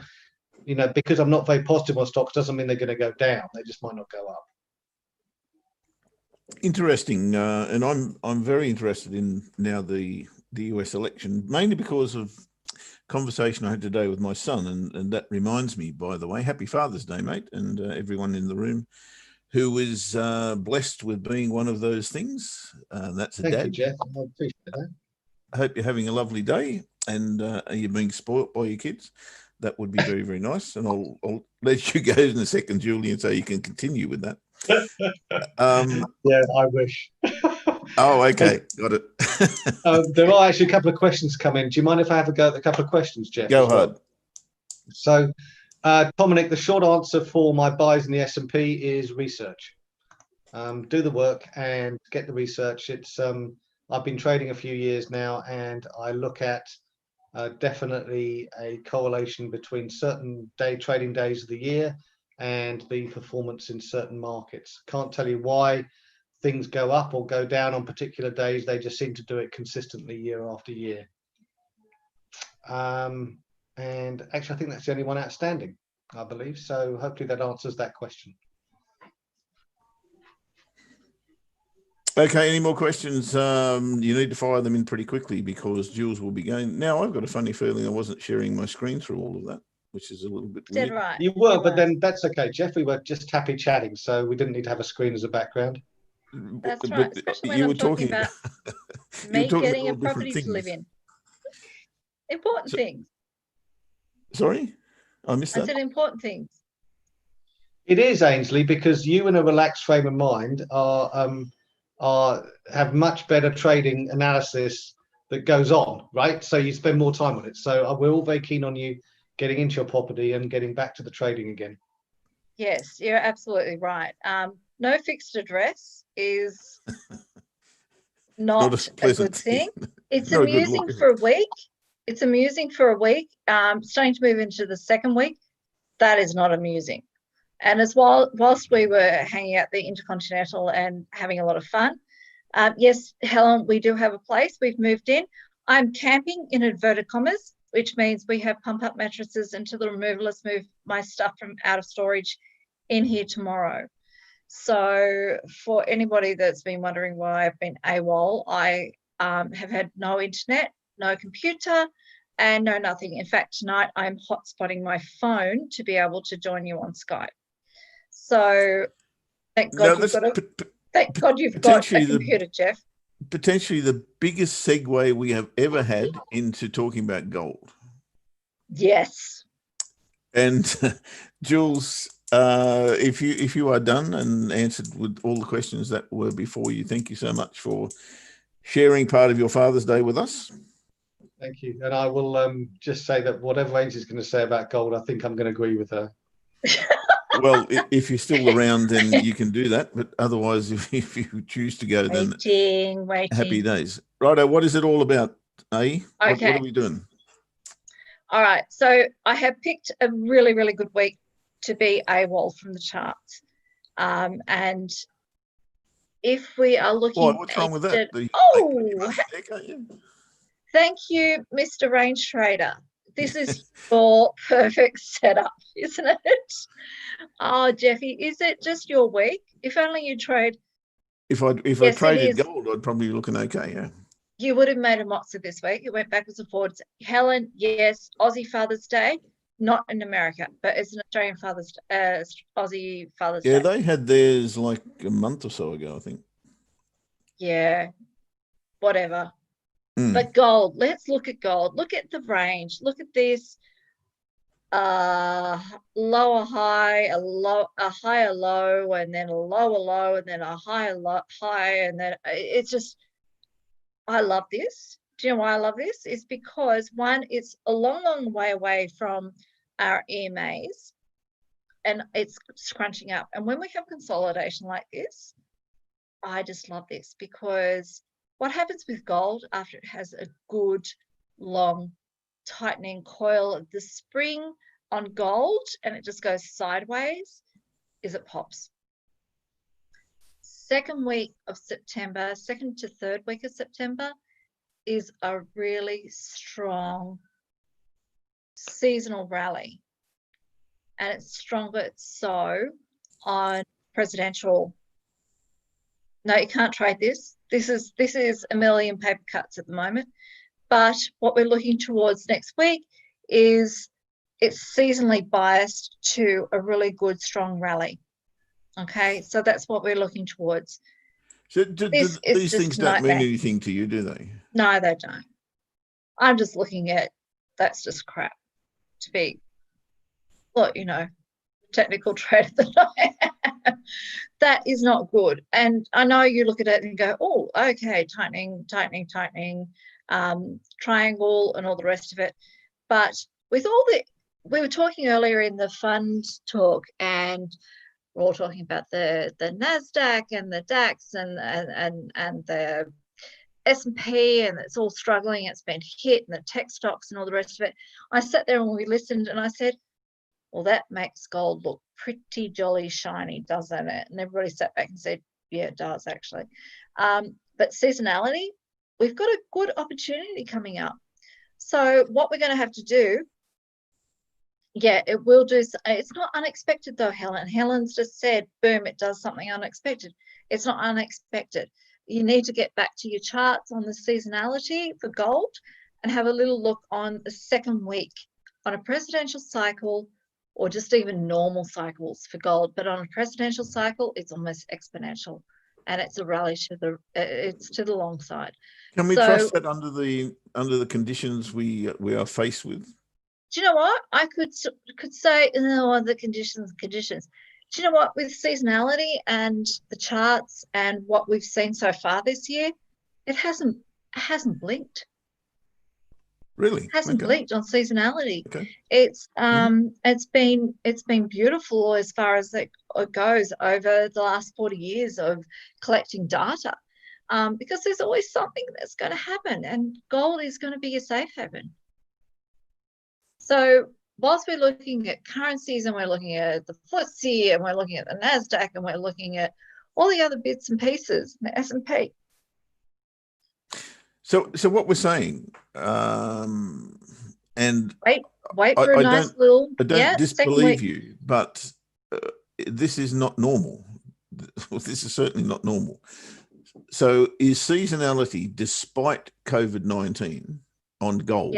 because I'm not very positive on stocks doesn't mean they're going to go down. They just might not go up. Interesting, and I'm very interested in now the US election, mainly because of conversation I had today with my son, and that reminds me, by the way, happy Father's Day, mate, and everyone in the room who is blessed with being one of those things. That's a Thank dad. you, Geoff. I appreciate that. I hope you're having a lovely day, and you're being spoilt by your kids. That would be very, very nice. And I'll let you go in a second, Julian, so you can continue with that. Yeah, I wish. Oh, okay. Got it. There are actually a couple of questions come in. Do you mind if I have a go at a couple of questions, Geoff? Go ahead. Well? So, Dominic, the short answer for my buys in the S&P is research. Do the work and get the research. It's I've been trading a few years now, and I look at definitely a correlation between certain trading days of the year and the performance in certain markets. Can't tell you why things go up or go down on particular days. They just seem to do it consistently year after year. And actually, I think that's the only one outstanding, I believe. So hopefully that answers that question. Okay, any more questions? You need to fire them in pretty quickly because Jules will be going. Now, I've got a funny feeling I wasn't sharing my screen through all of that, which is a little bit weird. Dead right. You were, but then that's okay, Geoff. We were just happy chatting, so we didn't need to have a screen as a background. That's right, especially when I'm talking about me getting a property to live in. Important things. Sorry? I missed that. I said important things. It is, Ainslie, because you in a relaxed frame of mind have much better trading analysis that goes on, right? So you spend more time on it. So we're all very keen on you getting into your property and getting back to the trading again. Yes, you're absolutely right. No fixed address is not a good thing. It's amusing for a week. It's amusing for a week. Starting to move into the second week, that is not amusing. And whilst we were hanging out the Intercontinental and having a lot of fun, yes, Helen, we do have a place. We've moved in. I'm camping in inverted commas, which means we have pump-up mattresses until the removalists move my stuff from out of storage in here tomorrow. So for anybody that's been wondering why I've been AWOL, I have had no internet, no computer, and no nothing. In fact, tonight I'm hotspotting my phone to be able to join you on Skype. So thank God you've got a computer, Geoff. Potentially the biggest segue we have ever had into talking about gold. Yes. And Jules, if you are done and answered with all the questions that were before you, thank you so much for sharing part of your Father's Day with us. Thank you. And I will just say that whatever Ainslie's going to say about gold, I think I'm going to agree with her. Well, if you're still around, then you can do that. But otherwise, if you choose to go, then happy days. Righto, what is it all about, eh? Okay. What are we doing? All right. So I have picked a really, really good week to be AWOL from the charts. And if we are looking what's wrong with that? Thank you, Mr. Range Trader. This is your perfect setup, isn't it? Oh, Jeffy, is it just your week? If only you trade. If I Yes, it traded is. gold, I'd probably be looking okay. Yeah. You would have made a Moxa this week. It went backwards and forwards. Helen, yes, Aussie Father's Day, not in America, but it's an Australian Aussie Father's Day. Yeah, they had theirs like a month or so ago, I think. Yeah, whatever. Mm. But gold, let's look at gold. Look at the range. Look at this. Lower high, a higher low, and then a lower low, and then a higher high, and then it's just, I love this. Do you know why I love this? It's because one, it's a long way away from our EMAs, and it's scrunching up. And when we have consolidation like this, I just love this, because what happens with gold after it has a good long tightening coil of the spring on gold and it just goes sideways is it pops. Second week of September, second to third week of September is a really strong seasonal rally, and it's stronger so on presidential. No, you can't trade this. This is a million paper cuts at the moment. But what we're looking towards next week is it's seasonally biased to a really good, strong rally. Okay, so that's what we're looking towards. So these things don't mean anything to you, do they? No, they don't. I'm just looking at, that's just crap to be, look, technical trader that I am. That is not good. And I know you look at it and go, oh, okay, tightening, triangle and all the rest of it. But with all we were talking earlier in the fund talk, and we're all talking about the NASDAQ and the DAX and the S&P, and it's all struggling, it's been hit, and the tech stocks and all the rest of it. I sat there and we listened and I said, well, that makes gold look pretty jolly shiny, doesn't it? And everybody sat back and said, yeah, it does actually. But seasonality, we've got a good opportunity coming up. So what we're going to have to do, yeah, it will do. It's not unexpected though, Helen. Helen's just said, boom, it does something unexpected. It's not unexpected. You need to get back to your charts on the seasonality for gold and have a little look on the second week on a presidential cycle, or just even normal cycles for gold. But on a presidential cycle, it's almost exponential, and it's a rally to the long side. Can we trust that under the conditions we are faced with? Do you know what? I could say, no, the conditions. Do you know what? With seasonality and the charts and what we've seen so far this year, it hasn't blinked. Really? It hasn't blinked on seasonality. Okay. It's been beautiful as far as it goes over the last 40 years of collecting data, because there's always something that's going to happen, and gold is going to be a safe haven. So whilst we're looking at currencies and we're looking at the FTSE and we're looking at the NASDAQ and we're looking at all the other bits and pieces, the S&P. So what we're saying, and wait for a nice little. I don't disbelieve you, but this is not normal. This is certainly not normal. So is seasonality, despite COVID-19 on gold,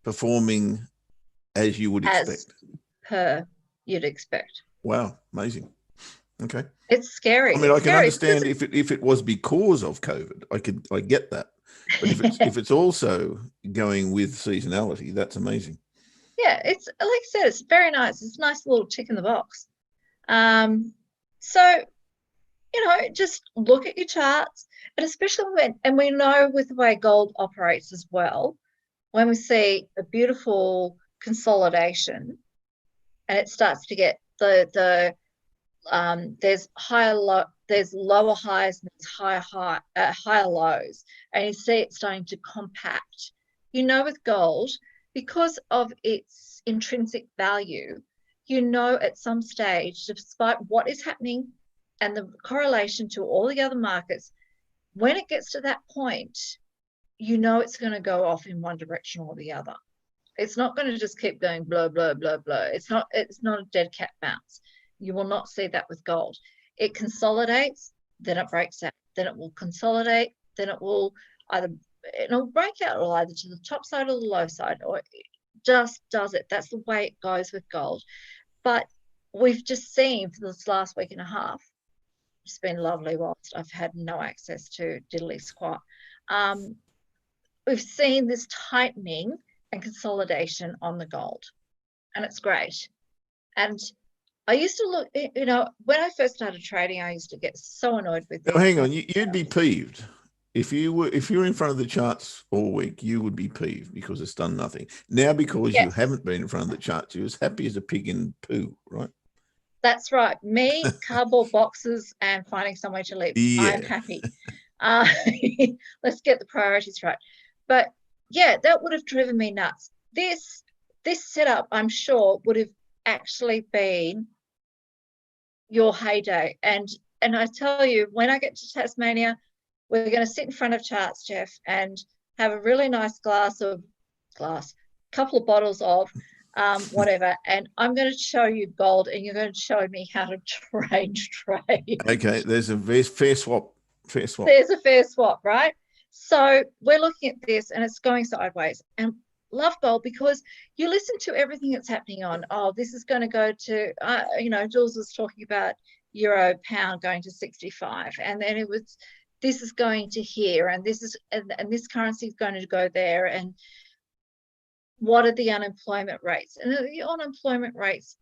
performing as you would expect? You'd expect. Wow, amazing. Okay. It's scary. I mean, I can understand if it was because of COVID. I get that. But if it's also going with seasonality, that's amazing. Yeah, it's like I said, it's very nice. It's a nice little tick in the box. So, just look at your charts, and especially and we know with the way gold operates as well, when we see a beautiful consolidation and it starts to get there's lower highs and there's higher lows, and you see it starting to compact. With gold, because of its intrinsic value, at some stage, despite what is happening and the correlation to all the other markets, when it gets to that point, it's going to go off in one direction or the other. It's not going to just keep going blow, blow, blow, blow. It's not a dead cat bounce. You will not see that with gold. It consolidates, then it breaks out, then it will consolidate, then it'll break out or either to the top side or the low side, or it just does it. That's the way it goes with gold. But we've just seen for this last week and a half, it's been lovely whilst I've had no access to diddly squat. We've seen this tightening and consolidation on the gold, and it's great. And I used to look, when I first started trading, I used to get so annoyed with this. Now, hang on, you'd be peeved. If you were in front of the charts all week, you would be peeved because it's done nothing. Now, because you haven't been in front of the charts, you're as happy as a pig in poo, right? That's right. Me, cardboard boxes, and finding somewhere to live. Yeah. I'm happy. Let's get the priorities right. But yeah, that would have driven me nuts. This setup, I'm sure, would have actually been your heyday. And I tell you, when I get to Tasmania, we're going to sit in front of charts, Geoff, and have a really nice couple of bottles of whatever, and I'm going to show you gold, and you're going to show me how to trade. Okay, there's a fair swap. There's a fair swap, right? So we're looking at this, and it's going sideways. And love gold because you listen to everything that's happening on. Oh, this is going to go to, Jules was talking about euro pound going to 65, and then it was, this is going to here, and this is, and this currency is going to go there, and what are the unemployment rates? And the unemployment rates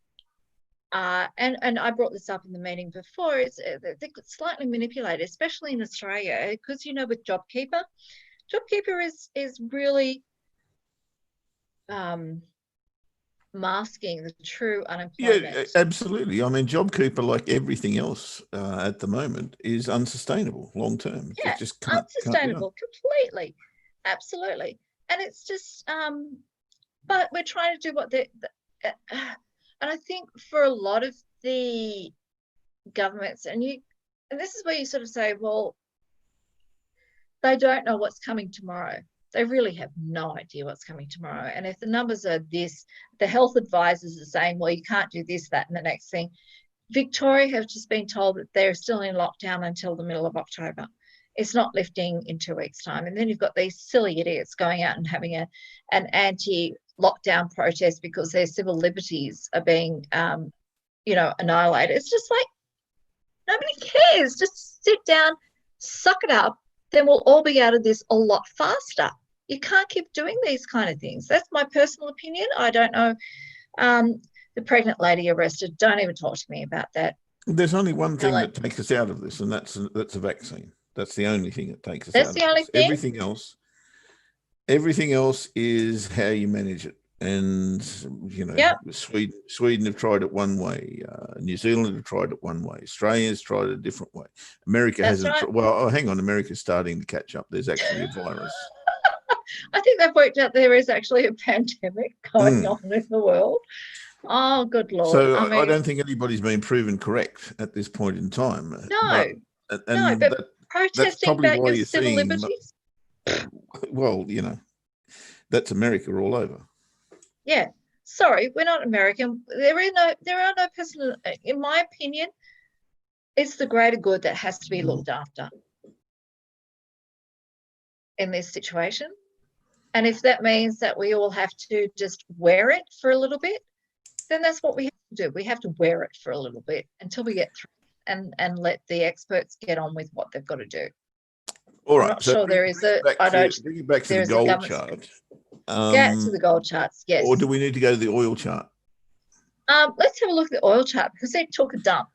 are, and I brought this up in the meeting before, they're slightly manipulated, especially in Australia, because, with JobKeeper is really masking the true unemployment. Yeah, absolutely. I mean, JobKeeper, like everything else at the moment, is unsustainable long term. Yeah, it just can't unsustainable, be done. completely, absolutely. And it's just, but we're trying to do what and I think for a lot of the governments, and this is where you sort of say, well, they don't know what's coming tomorrow. They really have no idea what's coming tomorrow. And if the numbers are this, the health advisors are saying, well, you can't do this, that, and the next thing. Victoria have just been told that they're still in lockdown until the middle of October. It's not lifting in 2 weeks' time. And then you've got these silly idiots going out and having an anti-lockdown protest because their civil liberties are being, annihilated. It's just like, nobody cares. Just sit down, suck it up. Then we'll all be out of this a lot faster. You can't keep doing these kind of things. That's my personal opinion. I don't know. The pregnant lady arrested, don't even talk to me about that. There's only one thing that takes us out of this, and that's a vaccine. That's the only thing that takes us out of this. That's the only thing? Everything else is how you manage it. And, Sweden have tried it one way. New Zealand have tried it one way. Australia's tried it a different way. America hasn't. Right. Well, hang on. America's starting to catch up. There's actually a virus. I think they've worked out there is actually a pandemic going on in the world. Oh, good Lord. So I don't think anybody's been proven correct at this point in time. No. But protesting about your civil liberties? Well, that's America all over. Yeah. Sorry, we're not American. There are no personal, in my opinion, it's the greater good that has to be looked after in this situation. And if that means that we all have to just wear it for a little bit, then that's what we have to do. We have to wear it for a little bit until we get through and let the experts get on with what they've got to do. All right. I'm not sure there is a. Bring it back to the gold chart. Get to the gold charts, yes. Or do we need to go to the oil chart? Let's have a look at the oil chart because they took a dump.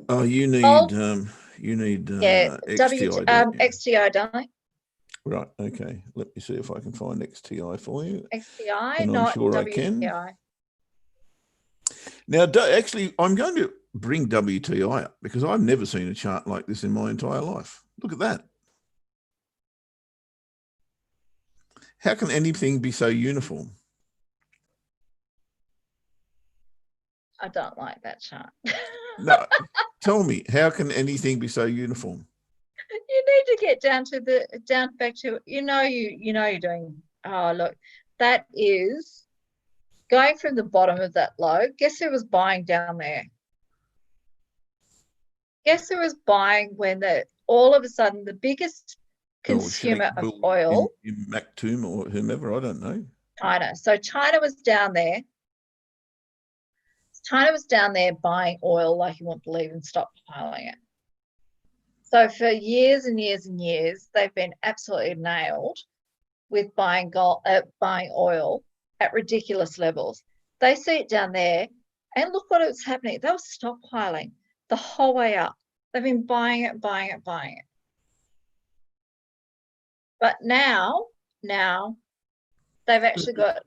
Oh, you need XTI. XTI, darling. Right. Okay. Let me see if I can find XTI for you. XTI, and not I'm sure WTI. I can. Now, actually, I'm going to bring WTI up because I've never seen a chart like this in my entire life. Look at that. How can anything be so uniform? I don't like that chart. No, tell me, how can anything be so uniform? You need to get back to you're doing. Oh, look, That is going from the bottom of that low. Guess who was buying down there? Guess who was buying when all of a sudden the biggest consumer of oil in Mactoum or whomever, I don't know. China. So China was down there. China was down there buying oil like you won't believe and stockpiling it. So for years and years and years, they've been absolutely nailed with buying oil at ridiculous levels. They see it down there, and look what was happening. They were stockpiling the whole way up. They've been buying it. But now they've actually got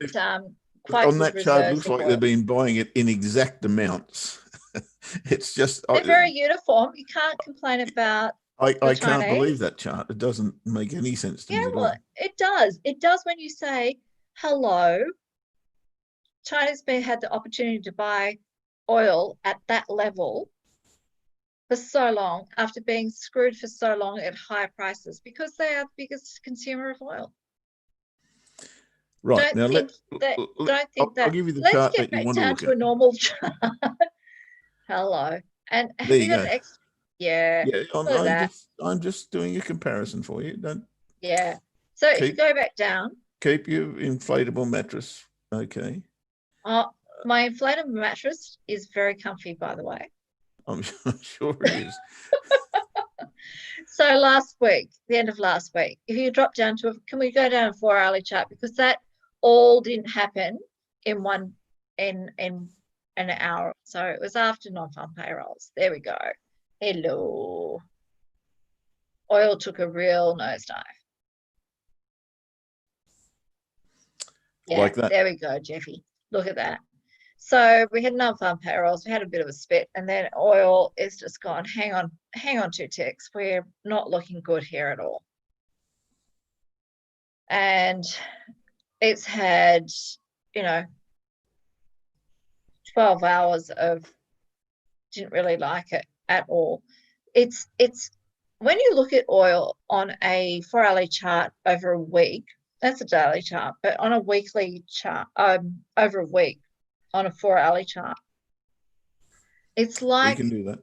quite on that chart. It looks like oil. they've been buying it in exact amounts. It's just they're very uniform. You can't complain about. I can't believe that chart. It doesn't make any sense to me at all. It does. It does when you say, hello, China's had the opportunity to buy oil at that level for so long after being screwed for so long at higher prices because they are the biggest consumer of oil. Right. Don't think that. I'll give you the let's chart get that you back want to down look to at. a normal chart. Hello. And have There you you got go. an extra? Yeah. Yeah, I'm just doing a comparison for you. Don't. Yeah. So if you go back down. Keep your inflatable mattress. Okay. My inflatable mattress is very comfy, by the way. I'm sure it is. So last week, the end of last week, if you drop down to can we go down a 4-hourly chart, because that all didn't happen in an hour. So it was after non-farm payrolls. There we go. Hello. Oil took a real nosedive. Yeah, like that. There we go, Jeffy. Look at that. So we had non-farm payrolls. We had a bit of a spit, and then oil is just gone. Hang on 2 ticks. We're not looking good here at all. And it's had, 12 hours of didn't really like it at all. It's when you look at oil on a 4-hourly chart over a week, that's a daily chart, but on a weekly chart, over a week on a 4-hourly chart, it's like, we can do that.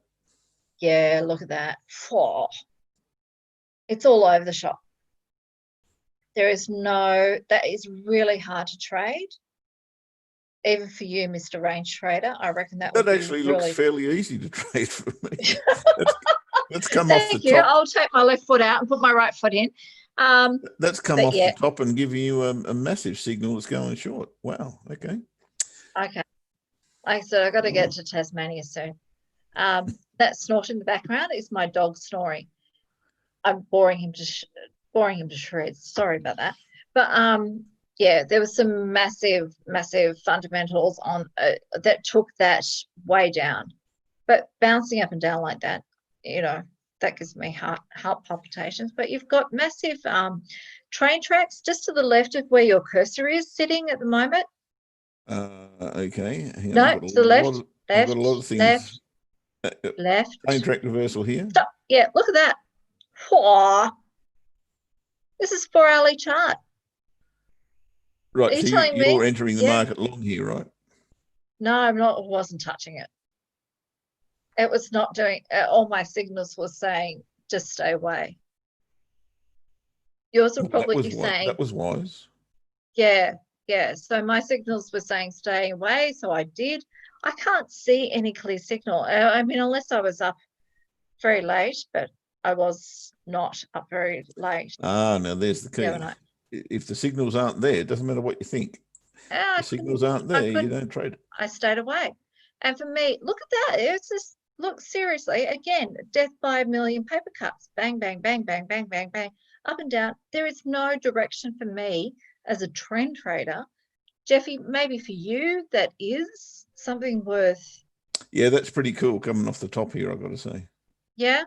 Yeah, look at that. Oh, it's all over the shop. That is really hard to trade. Even for you, Mr. Range Trader, I reckon that would actually be looks fairly easy to trade for me. Let's come off the Thank you. top. I'll take my left foot out and put my right foot in. Let's come off the top and give you a massive signal that's going short. Wow. Okay. Okay. Like I said, I've got to get to Tasmania soon. That snort in the background is my dog snoring. I'm boring him to shreds. Sorry about that. But there was some massive fundamentals on that took that way down. But bouncing up and down like that, that gives me heart palpitations. But you've got massive train tracks just to the left of where your cursor is sitting at the moment. Okay. No, to the left. I've got a lot of things. Left. Train track reversal here. Stop. Yeah, look at that. Aww. This is 4-hourly chart. Right, Are you so telling me? you're entering the market long here, right? No, I'm not. I wasn't touching it. It was not doing. All my signals were saying just stay away. Yours were probably saying that was wise. Yeah. So my signals were saying stay away, so I did. I can't see any clear signal. I mean, unless I was up very late, but I was not up very late. Now there's the key. If the signals aren't there, it doesn't matter what you think. The signals aren't there, you don't trade it. I stayed away. And for me, look at that. It's just, look, seriously, again, death by a million paper cuts. Bang, bang, bang, bang, bang, bang, bang. Up and down. There is no direction for me as a trend trader. Jeffy, maybe for you, that is something worth. Yeah, that's pretty cool coming off the top here, I've got to say. Yeah.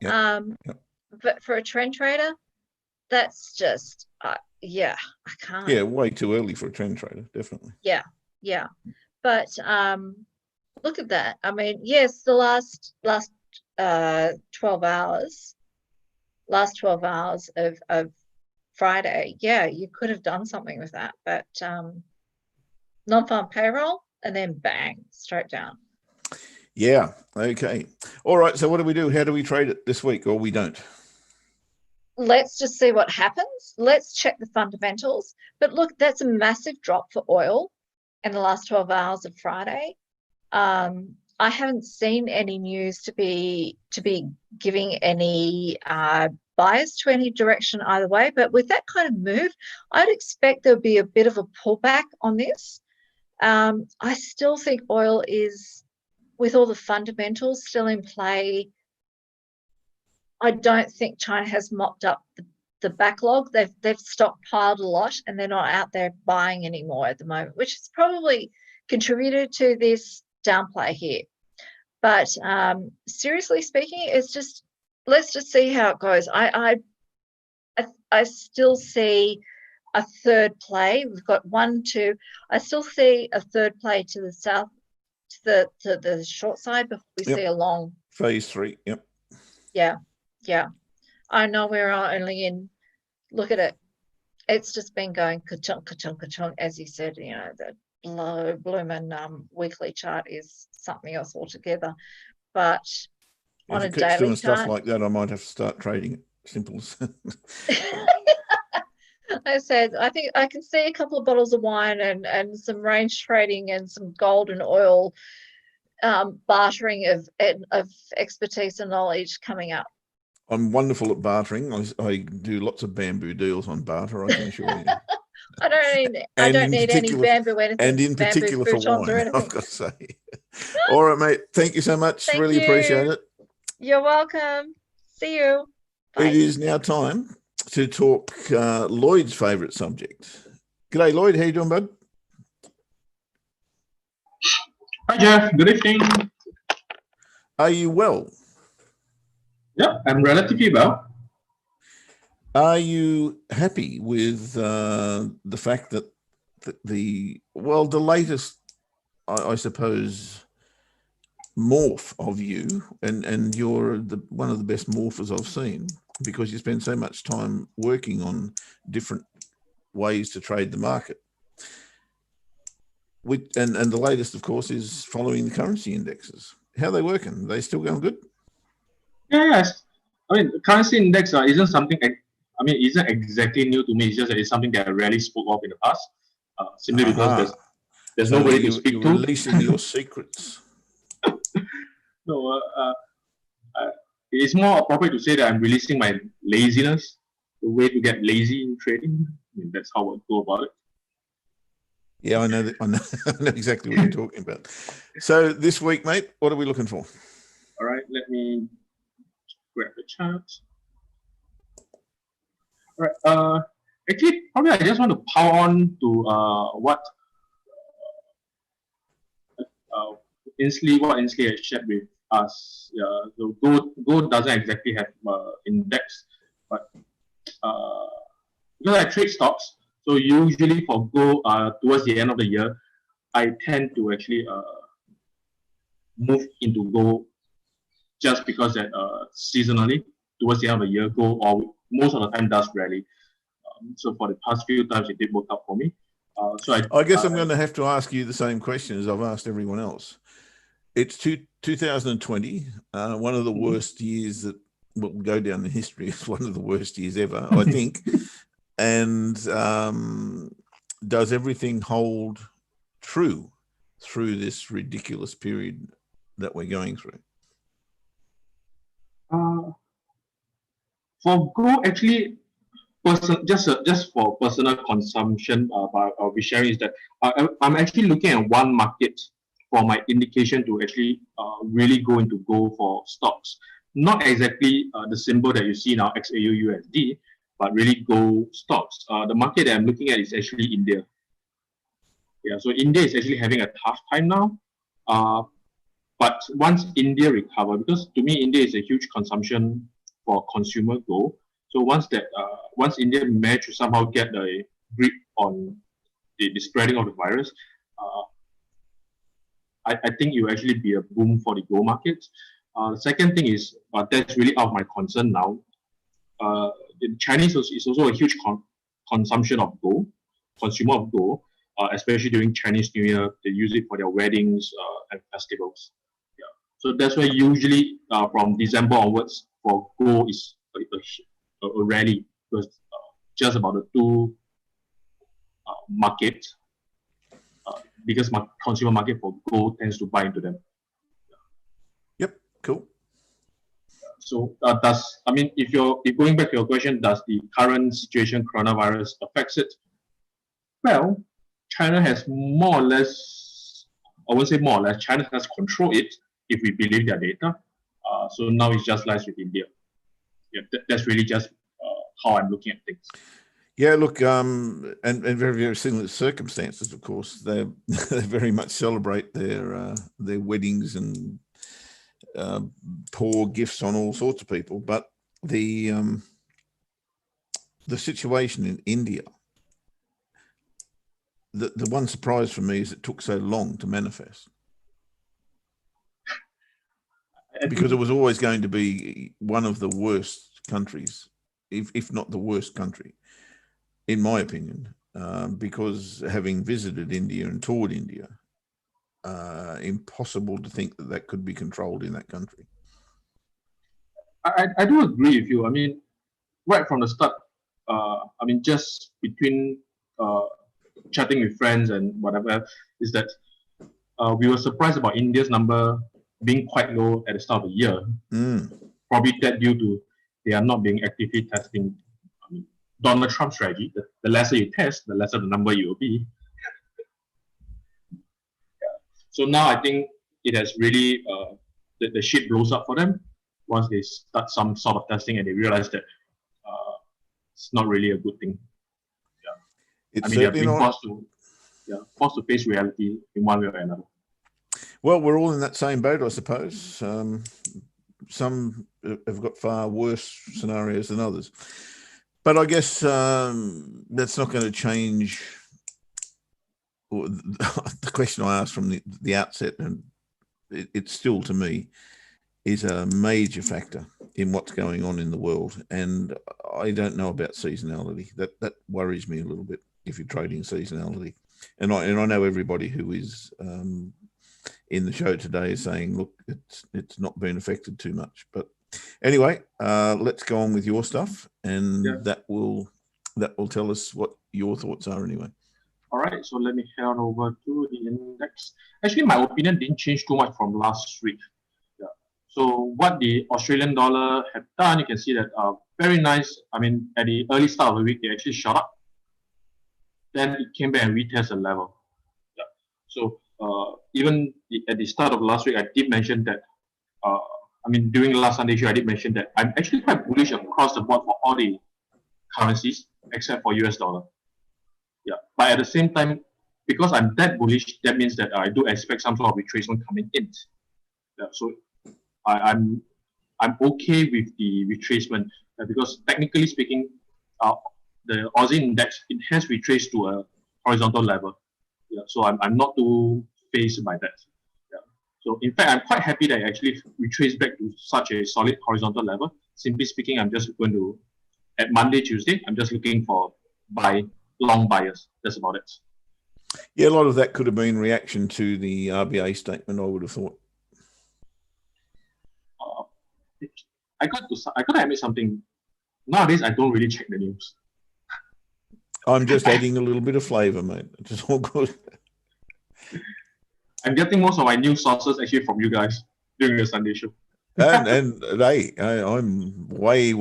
Yep. But for a trend trader, that's just, I can't. Yeah, way too early for a trend trader, definitely. Yeah. But look at that. I mean, yes, the last 12 hours of Friday, yeah, you could have done something with that, but non-farm payroll and then bang, straight down. Yeah. Okay. All right. So what do we do? How do we trade it this week, or we don't? Let's just see what happens. Let's check the fundamentals. But look, that's a massive drop for oil in the last 12 hours of Friday. I haven't seen any news to be giving any bias to any direction either way. But with that kind of move, I'd expect there'll be a bit of a pullback on this. I still think oil is, with all the fundamentals still in play, I don't think China has mopped up the backlog. They've stockpiled a lot and they're not out there buying anymore at the moment, which has probably contributed to this downplay here. But seriously speaking, let's just see how it goes. I still see a third play. We've got 1, 2. I still see a third play to the south, to the short side before we see a long phase 3. Yep. Yeah. I know we're only in. Look at it. It's just been going ka-chunk, ka-chunk, ka-chunk. As you said, the blooming weekly chart is something else altogether. But on If a it keeps daily doing chart, stuff like that, I might have to start trading it. Simple as I said, I think I can see a couple of bottles of wine and some range trading and some gold and oil bartering of expertise and knowledge coming up. I'm wonderful at bartering. I do lots of bamboo deals on barter, I can assure you. I don't need any bamboo anything. And in particular for wine, I've got to say. All right, mate. Thank you so much. Thank really you. appreciate it. You're welcome. See you. Bye. It is now time to talk Lloyd's favourite subject. G'day, Lloyd. How you doing, bud? Hi, Geoff. Good evening. Are you well? Yeah, I'm relatively well. Are you happy with the fact that the latest, I suppose, morph of you, and you're one of the best morphers I've seen, because you spend so much time working on different ways to trade the market. And the latest, of course, is following the currency indexes. How are they working? Are they still going good? Yes. I mean, the currency index isn't something, isn't exactly new to me. It's just that it's something that I rarely spoke of in the past, simply because there's so nobody to speak to. Releasing your secrets. No, it's more appropriate to say that I'm releasing my laziness, the way to get lazy in trading. I mean, that's how I go about it. Yeah, I know I know exactly what you're talking about. So this week, mate, what are we looking for? All right, let me grab the chart. All right. Actually, probably I just want to power on to what Ainslie has shared with us. So gold doesn't exactly have index, but because I trade stocks, so usually for gold, towards the end of the year, I tend to actually move into gold just because that seasonally, towards the end of the year, gold or most of the time does rally. So for the past few times, it did work out for me. So I guess I'm going to have to ask you the same question as I've asked everyone else. It's 2020, one of the worst years that will go down in history. It's one of the worst years ever, I think. And does everything hold true through this ridiculous period that we're going through? For gold, actually, just for personal consumption, I'll be sharing is that I'm actually looking at one market for my indication to actually really go into gold for stocks. Not exactly the symbol that you see now, XAUUSD, but really gold stocks. The market that I'm looking at is actually India. Yeah, so India is actually having a tough time now. But once India recover, because to me, India is a huge consumption for consumer gold. So once India managed to somehow get a grip on the spreading of the virus, I think it will actually be a boom for the gold markets. The second thing is that's really out of my concern now. in Chinese is also a huge consumption of gold, consumer of gold, especially during Chinese New Year. They use it for their weddings and festivals. Yeah. So that's why usually from December onwards for gold is a rally, because just about the two markets, biggest consumer market for gold tends to buy into them. Yep, cool. So if going back to your question, does the current situation, coronavirus, affects it? Well, China has more or less, I won't say more or less, China has controlled it if we believe their data. So now it's just lies with India. Yeah, that's really just how I'm looking at things. Yeah, look, and very, very similar circumstances, of course. They very much celebrate their weddings and pour gifts on all sorts of people. But the situation in India, the one surprise for me is it took so long to manifest. Because it was always going to be one of the worst countries, if not the worst country, in my opinion, because having visited India and toured India, impossible to think that could be controlled in that country. I do agree with you. I mean, right from the start, just between chatting with friends and whatever, is that we were surprised about India's number being quite low at the start of the year. Probably that due to they are not being actively testing. Donald Trump's strategy, the lesser you test, the lesser the number you will be. So now I think it has really, the shit blows up for them once they start some sort of testing and they realize that it's not really a good thing. Yeah. They're being forced to face reality in one way or another. Well, we're all in that same boat, I suppose. Some have got far worse scenarios than others. But I guess that's not going to change the question I asked from the outset, and it's still, to me, is a major factor in what's going on in the world. And I don't know about seasonality. That worries me a little bit if you're trading seasonality. And I know everybody who is in the show today is saying, look, it's not been affected too much. But anyway, let's go on with your stuff, and that will tell us what your thoughts are anyway. All right, so let me head on over to the index. Actually, my opinion didn't change too much from last week. Yeah. So what the Australian dollar had done, you can see that very nice. I mean, at the early start of the week, they actually shot up. Then it came back and retested the level. Yeah. So even at the start of last week, I did mention that. During the last Sunday show, I did mention that I'm actually quite bullish across the board for all the currencies except for US dollar. Yeah, but at the same time, because I'm that bullish, that means that I do expect some sort of retracement coming in. Yeah, so I'm okay with the retracement because technically speaking, the Aussie index, it has retraced to a horizontal level. Yeah, so I'm not too fazed by that. Yeah. So in fact, I'm quite happy that I actually retraced back to such a solid horizontal level. Simply speaking, I'm just going to, at Monday, Tuesday, I'm just looking for long buyers. That's about it. Yeah, a lot of that could have been reaction to the RBA statement, I would have thought. I got to admit something. Nowadays, I don't really check the news. I'm just adding a little bit of flavour, mate. It's all good. I'm getting most of my news sources actually from you guys during the Sunday show. and hey, I'm way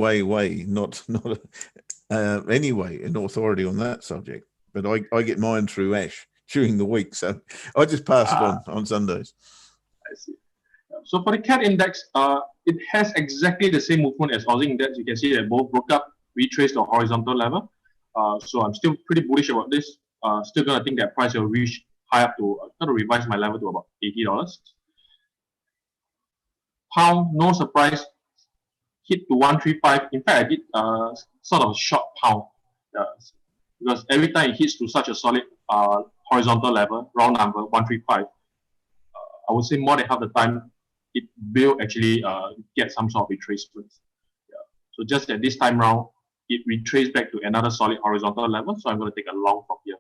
not anyway an authority on that subject. But I get mine through Ash during the week, so I just pass it on Sundays. I see. So for the CAD index, it has exactly the same movement as Aussie index. You can see that both broke up, retraced the horizontal level. So I'm still pretty bullish about this. Still gonna think that price will reach high up to, I'm gonna revise my level to about $80. Pound, no surprise, hit to 135. In fact, I did sort of a short pound because every time it hits to such a solid horizontal level, round number 135, I would say more than half the time it will actually get some sort of retracement. Yeah. So just at this time round, it retraced back to another solid horizontal level. So I'm going to take a long from here.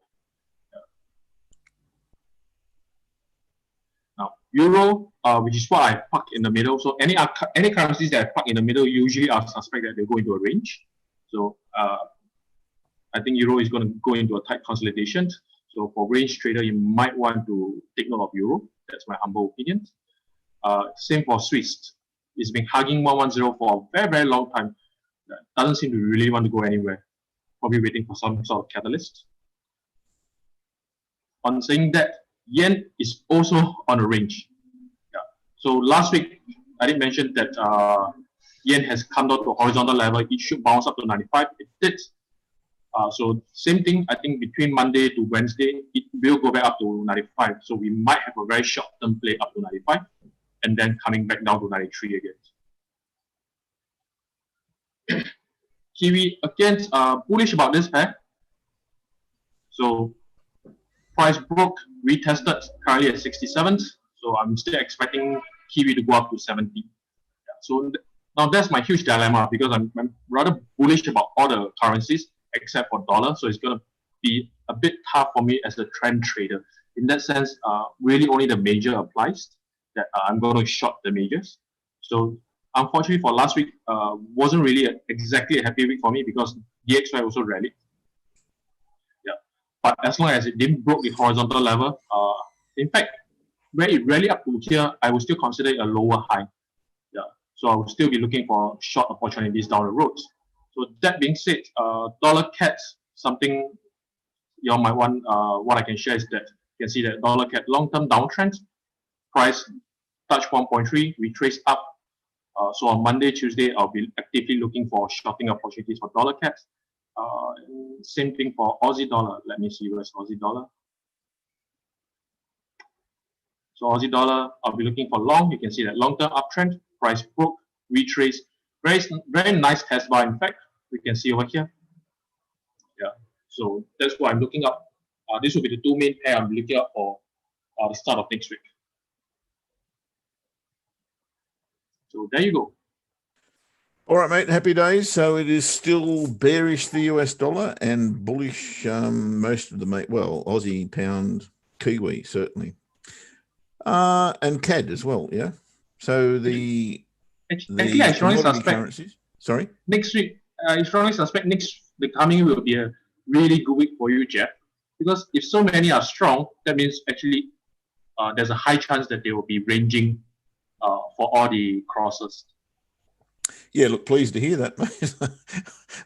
Now, Euro, which is what I park in the middle. So any currencies that I park in the middle, usually I suspect that they go into a range. So I think Euro is going to go into a tight consolidation. So for range trader, you might want to take note of Euro. That's my humble opinion. Same for Swiss. It's been hugging 110 for a very, very long time. Doesn't seem to really want to go anywhere. Probably waiting for some sort of catalyst. On saying that, Yen is also on a range. Yeah. So last week, I did mention that Yen has come down to a horizontal level. It should bounce up to 95. It did. So same thing, I think between Monday to Wednesday, it will go back up to 95. So we might have a very short-term play up to 95 and then coming back down to 93 again. Kiwi, again, bullish about this pair. So price broke, retested, currently at 67. So I'm still expecting Kiwi to go up to 70. Yeah, so now that's my huge dilemma because I'm rather bullish about all the currencies except for dollar. So it's going to be a bit tough for me as a trend trader. In that sense, really only the major applies that I'm going to short the majors. So unfortunately for last week, wasn't really exactly a happy week for me because DXY also rallied. Yeah, but as long as it didn't broke the horizontal level, in fact, where it rallied up to here, I would still consider it a lower high. Yeah, so I will still be looking for short opportunities down the road. So that being said, dollar CAD, something you all might want, what I can share is that you can see that dollar CAD long-term downtrend, price touch 1.3, retrace up. So on Monday, Tuesday, I'll be actively looking for shorting opportunities for dollar CAD. Same thing for Aussie dollar. Let me see where's Aussie dollar. So Aussie dollar, I'll be looking for long. You can see that long-term uptrend, price broke, retrace. Very, very nice test bar, in fact, we can see over here. Yeah, so that's what I'm looking up. This will be the two main pair I'm looking up for the start of next week. So there you go. All right, mate. Happy days. So it is still bearish the US dollar and bullish most of the Aussie, pound, Kiwi certainly, and CAD as well. Yeah. So the I strongly suspect currencies. Sorry. Next week, I strongly suspect the coming will be a really good week for you, Geoff. Because if so many are strong, that means actually there's a high chance that they will be ranging for all the crosses. Yeah, look, pleased to hear that, mate.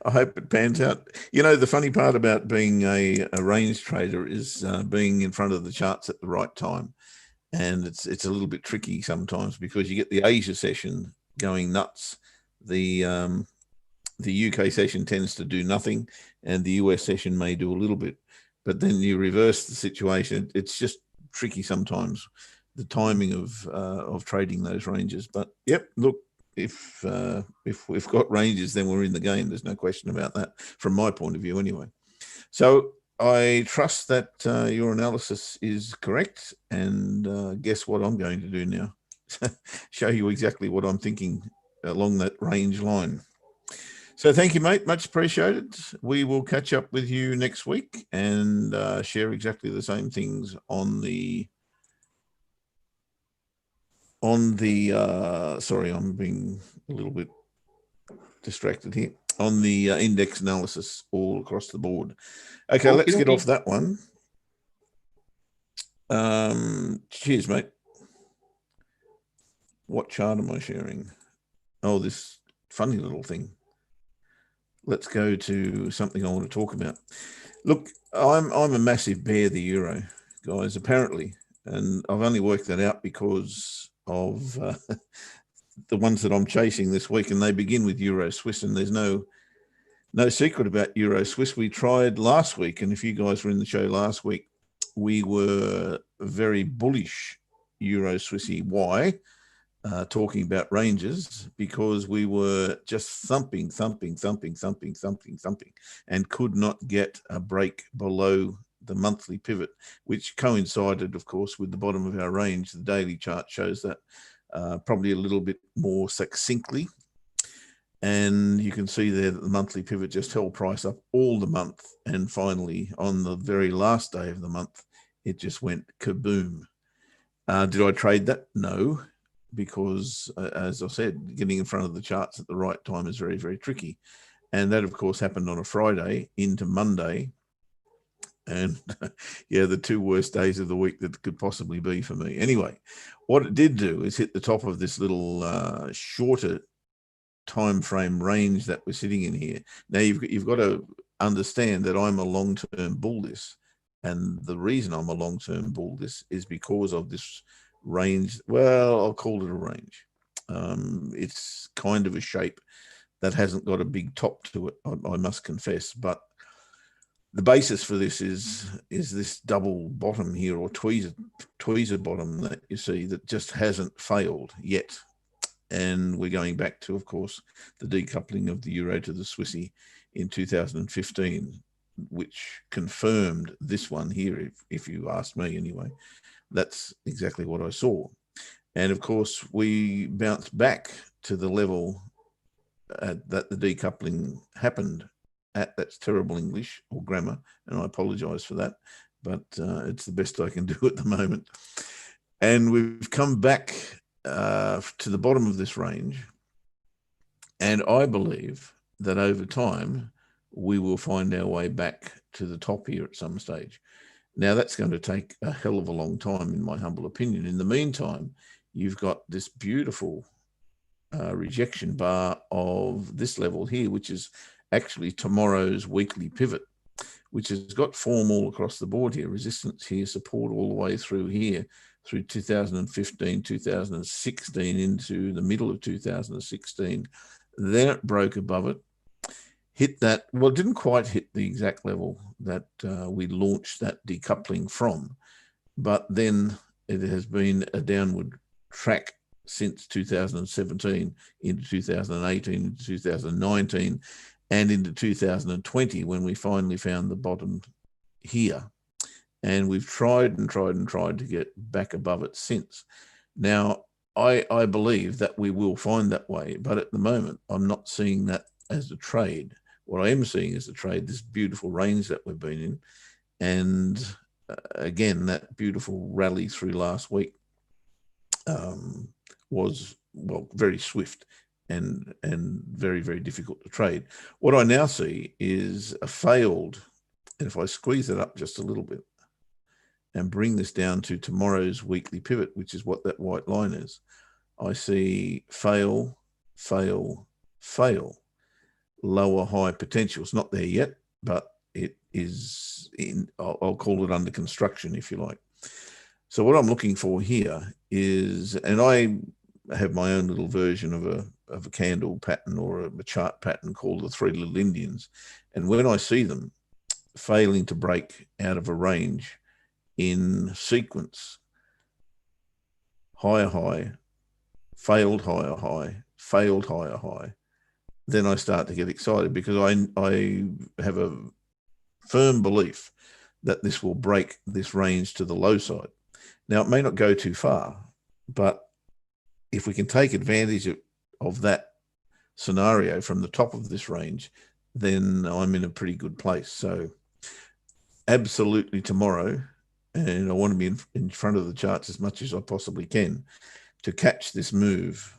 I hope it pans out. You know, the funny part about being a range trader is being in front of the charts at the right time. And it's a little bit tricky sometimes because you get the Asia session going nuts. The UK session tends to do nothing and the US session may do a little bit. But then you reverse the situation. It's just tricky sometimes, the timing of trading those ranges. But, yep, look, if we've got ranges, then we're in the game. There's no question about that from my point of view anyway. So I trust that your analysis is correct. And guess what I'm going to do now? Show you exactly what I'm thinking along that range line. So thank you, mate. Much appreciated. We will catch up with you next week and share exactly the same things on the sorry, I'm being a little bit distracted here, on the index analysis all across the board. Okay, let's get off that one. Cheers, mate. What chart am I sharing? Oh, this funny little thing. Let's go to something I want to talk about. Look, I'm a massive bear the euro, guys, apparently, and I've only worked that out because of the ones that I'm chasing this week, and they begin with Euro Swiss, and there's no secret about Euro Swiss. We tried last week, and if you guys were in the show last week, we were very bullish Euro Swissy. Why? Talking about ranges, because we were just thumping, and could not get a break below the monthly pivot, which coincided, of course, with the bottom of our range. The daily chart shows that probably a little bit more succinctly. And you can see there that the monthly pivot just held price up all the month. And finally, on the very last day of the month, it just went kaboom. Did I trade that? No, because as I said, getting in front of the charts at the right time is very, very tricky. And that, of course, happened on a Friday into Monday. And yeah, the two worst days of the week that could possibly be for me. Anyway, what it did do is hit the top of this little shorter time frame range that we're sitting in here. Now you've got to understand that I'm a long-term bull this, and the reason I'm a long-term bull this is because of this range. Well, I'll call it a range. It's kind of a shape that hasn't got a big top to it, I must confess, but the basis for this is this double bottom here, or tweezer bottom that you see that just hasn't failed yet. And we're going back to, of course, the decoupling of the euro to the Swissy in 2015, which confirmed this one here, if you ask me anyway. That's exactly what I saw. And of course, we bounced back to the level that the decoupling happened at. That's terrible English or grammar, and I apologize for that, but it's the best I can do at the moment. And we've come back to the bottom of this range, and I believe that over time we will find our way back to the top here at some stage. Now that's going to take a hell of a long time, in my humble opinion. In the meantime, you've got this beautiful rejection bar of this level here, which is actually tomorrow's weekly pivot, which has got form all across the board here, resistance here, support all the way through here, through 2015, 2016, into the middle of 2016. Then it broke above it, hit that, well, it didn't quite hit the exact level that we launched that decoupling from, but then it has been a downward track since 2017 into 2018, into 2019, and into 2020, when we finally found the bottom here. And we've tried and tried and tried to get back above it since. Now, I believe that we will find that way, but at the moment, I'm not seeing that as a trade. What I am seeing as a trade, this beautiful range that we've been in. And again, that beautiful rally through last week was, well, very swift and very, very difficult to trade. What I now see is a failed, and if I squeeze it up just a little bit and bring this down to tomorrow's weekly pivot, which is what that white line is, I see fail, fail, fail, lower high potential. It's not there yet, but it is in, I'll call it under construction, if you like. So what I'm looking for here is, and I have my own little version of a candle pattern or a chart pattern called the Three Little Indians. And when I see them failing to break out of a range in sequence, higher high, failed higher high, failed higher high, then I start to get excited, because I have a firm belief that this will break this range to the low side. Now, it may not go too far, but if we can take advantage of that scenario from the top of this range, then I'm in a pretty good place. So absolutely tomorrow, and I want to be in front of the charts as much as I possibly can to catch this move,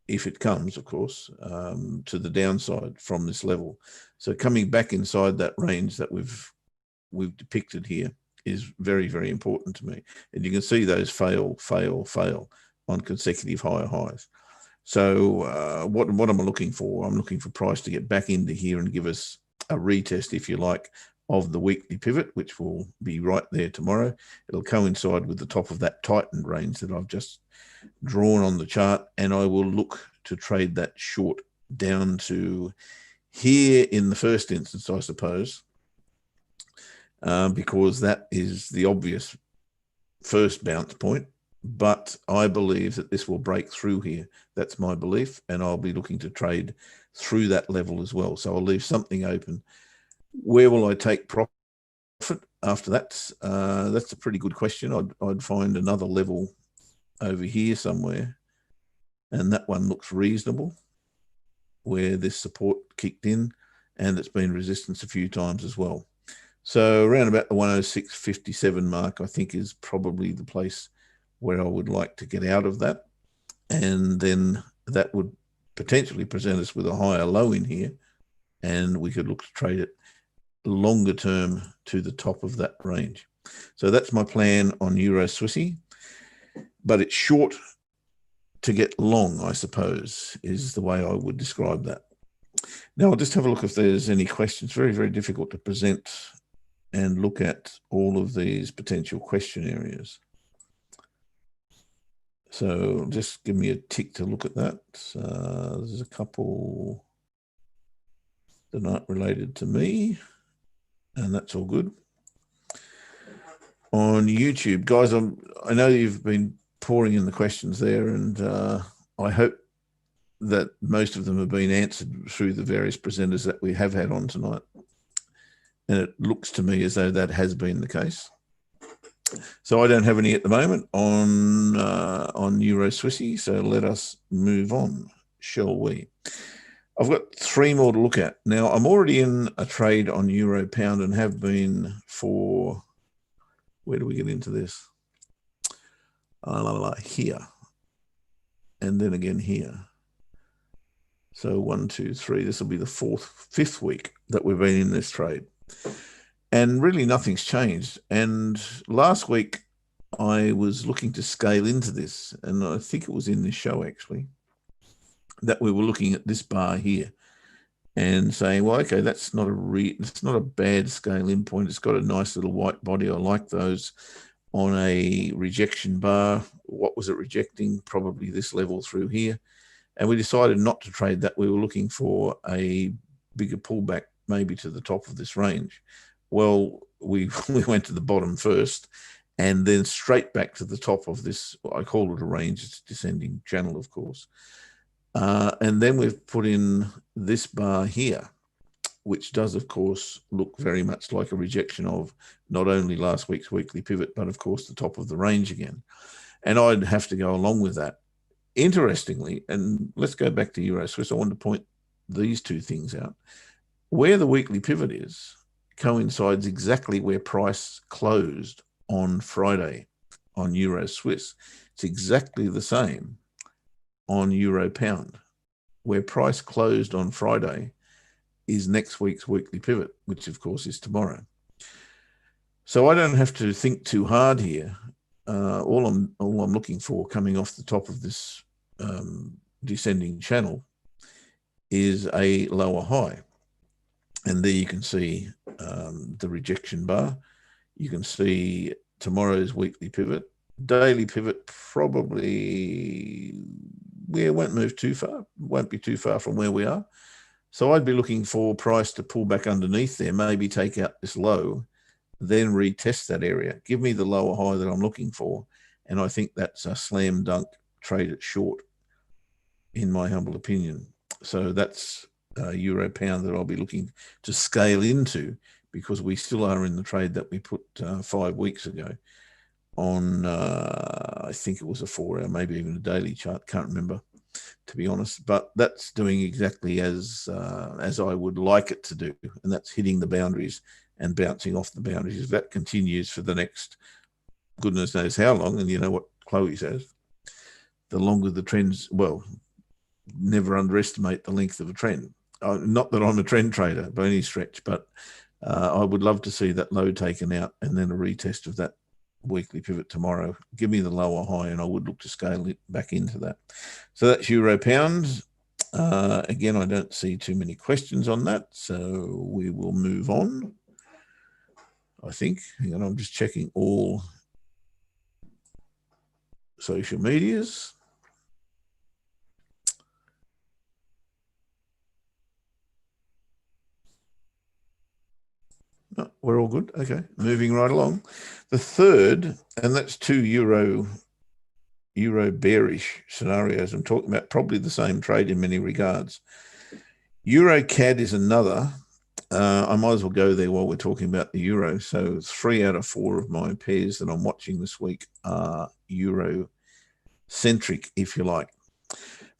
if it comes, of course, to the downside from this level. So coming back inside that range that we've depicted here is very, very important to me. And you can see those fail, fail, fail on consecutive higher highs. So what am I looking for? I'm looking for price to get back into here and give us a retest, if you like, of the weekly pivot, which will be right there tomorrow. It'll coincide with the top of that tightened range that I've just drawn on the chart, and I will look to trade that short down to here in the first instance, I suppose, because that is the obvious first bounce point. But I believe that this will break through here. That's my belief, and I'll be looking to trade through that level as well. So I'll leave something open. Where will I take profit after that? That's a pretty good question. I'd find another level over here somewhere, and that one looks reasonable. where this support kicked in, and it's been resistance a few times as well. So around about the 106.57 mark, I think, is probably the place where I would like to get out of that. And then that would potentially present us with a higher low in here, and we could look to trade it longer term to the top of that range. So that's my plan on Euro Swissy, but it's short to get long, I suppose, is the way I would describe that. Now I'll just have a look if there's any questions. Very, very difficult to present and look at all of these potential question areas. So just give me a tick to look at that. There's a couple that aren't related to me, and that's all good. On YouTube, guys, I know you've been pouring in the questions there, and I hope that most of them have been answered through the various presenters that we have had on tonight. And it looks to me as though that has been the case. So I don't have any at the moment on Euro Swissy, so let us move on, shall we? I've got 3 more to look at. Now, I'm already in a trade on Euro Pound and have been for, where do we get into this? Here. And then again here. So 1, 2, 3, this will be the 5th week that we've been in this trade. And really nothing's changed. And last week I was looking to scale into this, and I think it was in this show actually, that we were looking at this bar here and saying, well, okay, that's not it's not a bad scale in point. It's got a nice little white body. I like those on a rejection bar. What was it rejecting? Probably this level through here. And we decided not to trade that. We were looking for a bigger pullback, maybe to the top of this range. Well, we went to the bottom first and then straight back to the top of this. I call it a range. It's a descending channel, of course. And then we've put in this bar here, which does, of course, look very much like a rejection of not only last week's weekly pivot, but, of course, the top of the range again. And I'd have to go along with that. Interestingly, and let's go back to Euro Swiss, I want to point these 2 things out. Where the weekly pivot is coincides exactly where price closed on Friday on Euro Swiss. It's exactly the same on Euro Pound. Where price closed on Friday is next week's weekly pivot, which of course is tomorrow. So I don't have to think too hard here. All I'm looking for coming off the top of this descending channel is a lower high. And there you can see the rejection bar. You can see tomorrow's weekly pivot. Daily pivot probably, won't move too far, won't be too far from where we are. So I'd be looking for price to pull back underneath there, maybe take out this low, then retest that area. Give me the lower high that I'm looking for. And I think that's a slam dunk trade at short, in my humble opinion. So that's Euro Pound that I'll be looking to scale into, because we still are in the trade that we put 5 weeks ago on, I think it was a 4-hour, maybe even a daily chart. Can't remember, to be honest. But that's doing exactly as I would like it to do, and that's hitting the boundaries and bouncing off the boundaries. If that continues for the next goodness knows how long, and you know what Chloe says, the longer the trends, well, never underestimate the length of a trend. Not that I'm a trend trader by any stretch, but I would love to see that low taken out and then a retest of that weekly pivot tomorrow. Give me the lower high and I would look to scale it back into that. So that's Euro Pound. Again, I don't see too many questions on that, so we will move on. I think, hang on, I'm just checking all social medias. No, we're all good. Okay, moving right along. The third, and that's 2 euro bearish scenarios. I'm talking about probably the same trade in many regards. Euro CAD is another. I might as well go there while we're talking about the euro. So 3 out of 4 of my pairs that I'm watching this week are euro centric, if you like.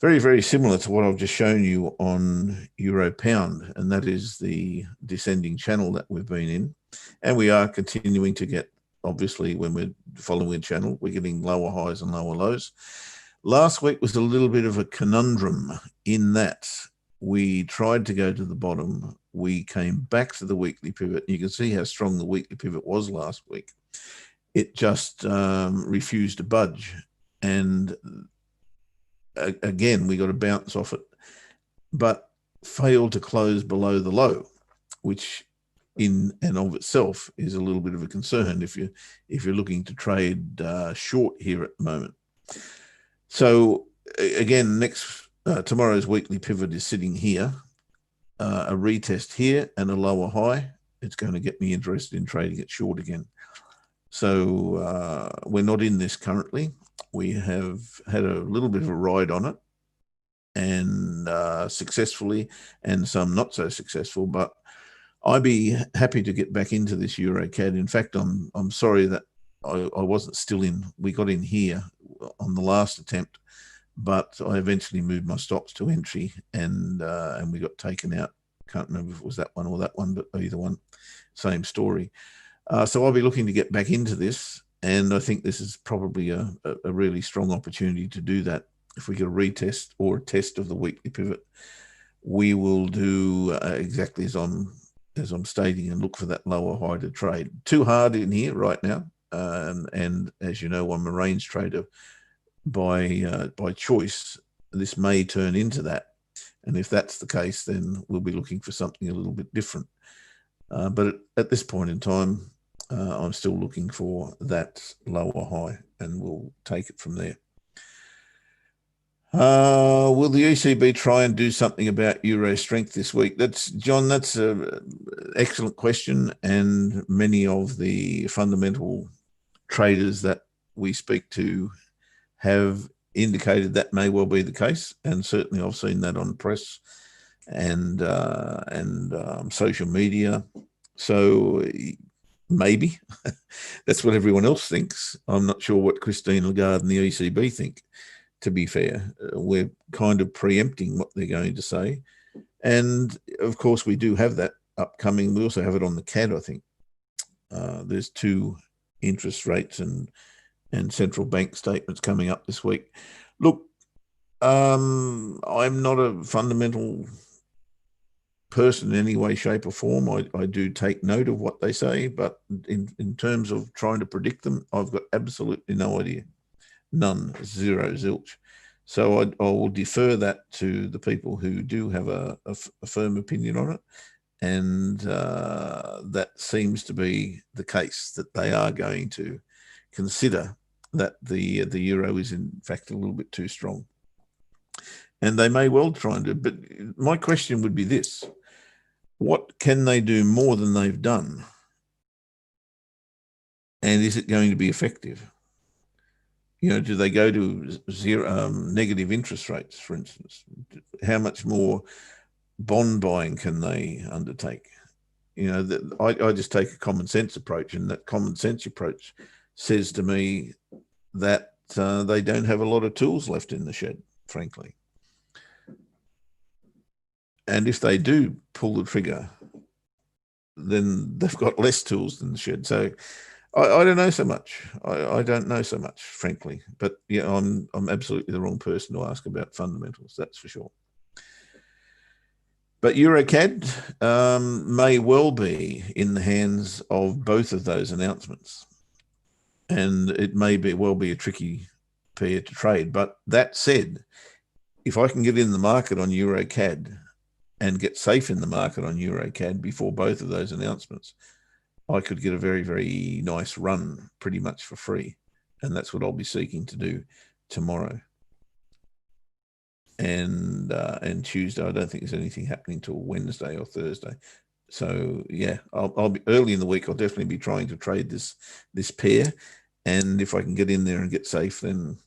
very, very similar to what I've just shown you on Euro Pound, and that is the descending channel that we've been in. And we are continuing to get, obviously, when we're following the channel, we're getting lower highs and lower lows. Last week was a little bit of a conundrum in that we tried to go to the bottom. We came back to the weekly pivot. You can see how strong the weekly pivot was last week. It just refused to budge. And again, we got a bounce off it, but failed to close below the low, which in and of itself is a little bit of a concern if you're looking to trade short here at the moment. So again, tomorrow's weekly pivot is sitting here, a retest here and a lower high. It's going to get me interested in trading it short again. So we're not in this currently. We have had a little bit of a ride on it, and successfully, and some not so successful, but I'd be happy to get back into this EuroCAD. In fact, I'm sorry that I wasn't still in. We got in here on the last attempt, but I eventually moved my stops to entry, and we got taken out. Can't remember if it was that one or that one, but either one, same story. So I'll be looking to get back into this, and I think this is probably a really strong opportunity to do that. If we get a retest or a test of the weekly pivot, we will do exactly as I'm stating and look for that lower high to trade. Too hard in here right now, and as you know, I'm a range trader by choice. This may turn into that, and if that's the case, then we'll be looking for something a little bit different. But at this point in time, I'm still looking for that lower high, and we'll take it from there. Will the ECB try and do something about euro strength this week? John, that's an excellent question, and many of the fundamental traders that we speak to have indicated that may well be the case, and certainly I've seen that on press and social media. So maybe that's what everyone else thinks. I'm not sure what Christine Lagarde and the ECB think. To be fair, we're kind of preempting what they're going to say. And of course, we do have that upcoming. We also have it on the CAD, I think. There's 2 interest rates and central bank statements coming up this week. Look, I'm not a fundamental person in any way, shape or form. I do take note of what they say, but in terms of trying to predict them, I've got absolutely no idea. None, zero, zilch. So I will defer that to the people who do have a firm opinion on it. And that seems to be the case, that they are going to consider that the euro is in fact a little bit too strong. And they may well try and do, but my question would be this: what can they do more than they've done? And is it going to be effective? You know, do they go to zero negative interest rates, for instance? How much more bond buying can they undertake? You know, I just take a common sense approach, and that common sense approach says to me that they don't have a lot of tools left in the shed, frankly. And if they do pull the trigger, then they've got less tools in the shed. So I don't know so much. I don't know so much, frankly. But yeah, I'm absolutely the wrong person to ask about fundamentals, that's for sure. But EuroCAD may well be in the hands of both of those announcements. And it may well be a tricky pair to trade. But that said, if I can get in the market on EuroCAD and get safe in the market on EuroCAD before both of those announcements, I could get a very, very nice run pretty much for free. And that's what I'll be seeking to do tomorrow. And Tuesday, I don't think there's anything happening till Wednesday or Thursday. So yeah, I'll be early in the week. I'll definitely be trying to trade this pair. And if I can get in there and get safe, then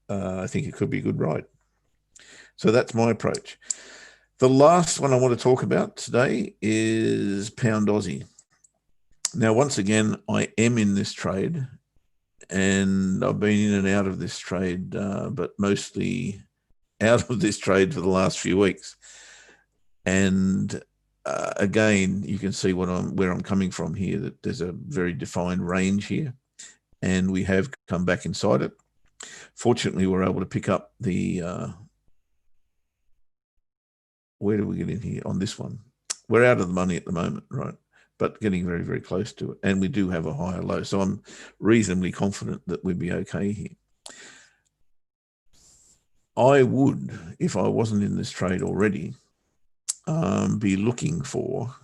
I think it could be a good ride. So that's my approach. The last one I want to talk about today is Pound Aussie. Now, once again, I am in this trade, and I've been in and out of this trade, but mostly out of this trade for the last few weeks. And again, you can see where I'm coming from here, that there's a very defined range here, and we have come back inside it. Fortunately, we're able to pick up the, where do we get in here on this one? We're out of the money at the moment, right? But getting very, very close to it. And we do have a higher low. So I'm reasonably confident that we'd be okay here. I would, if I wasn't in this trade already, be looking for,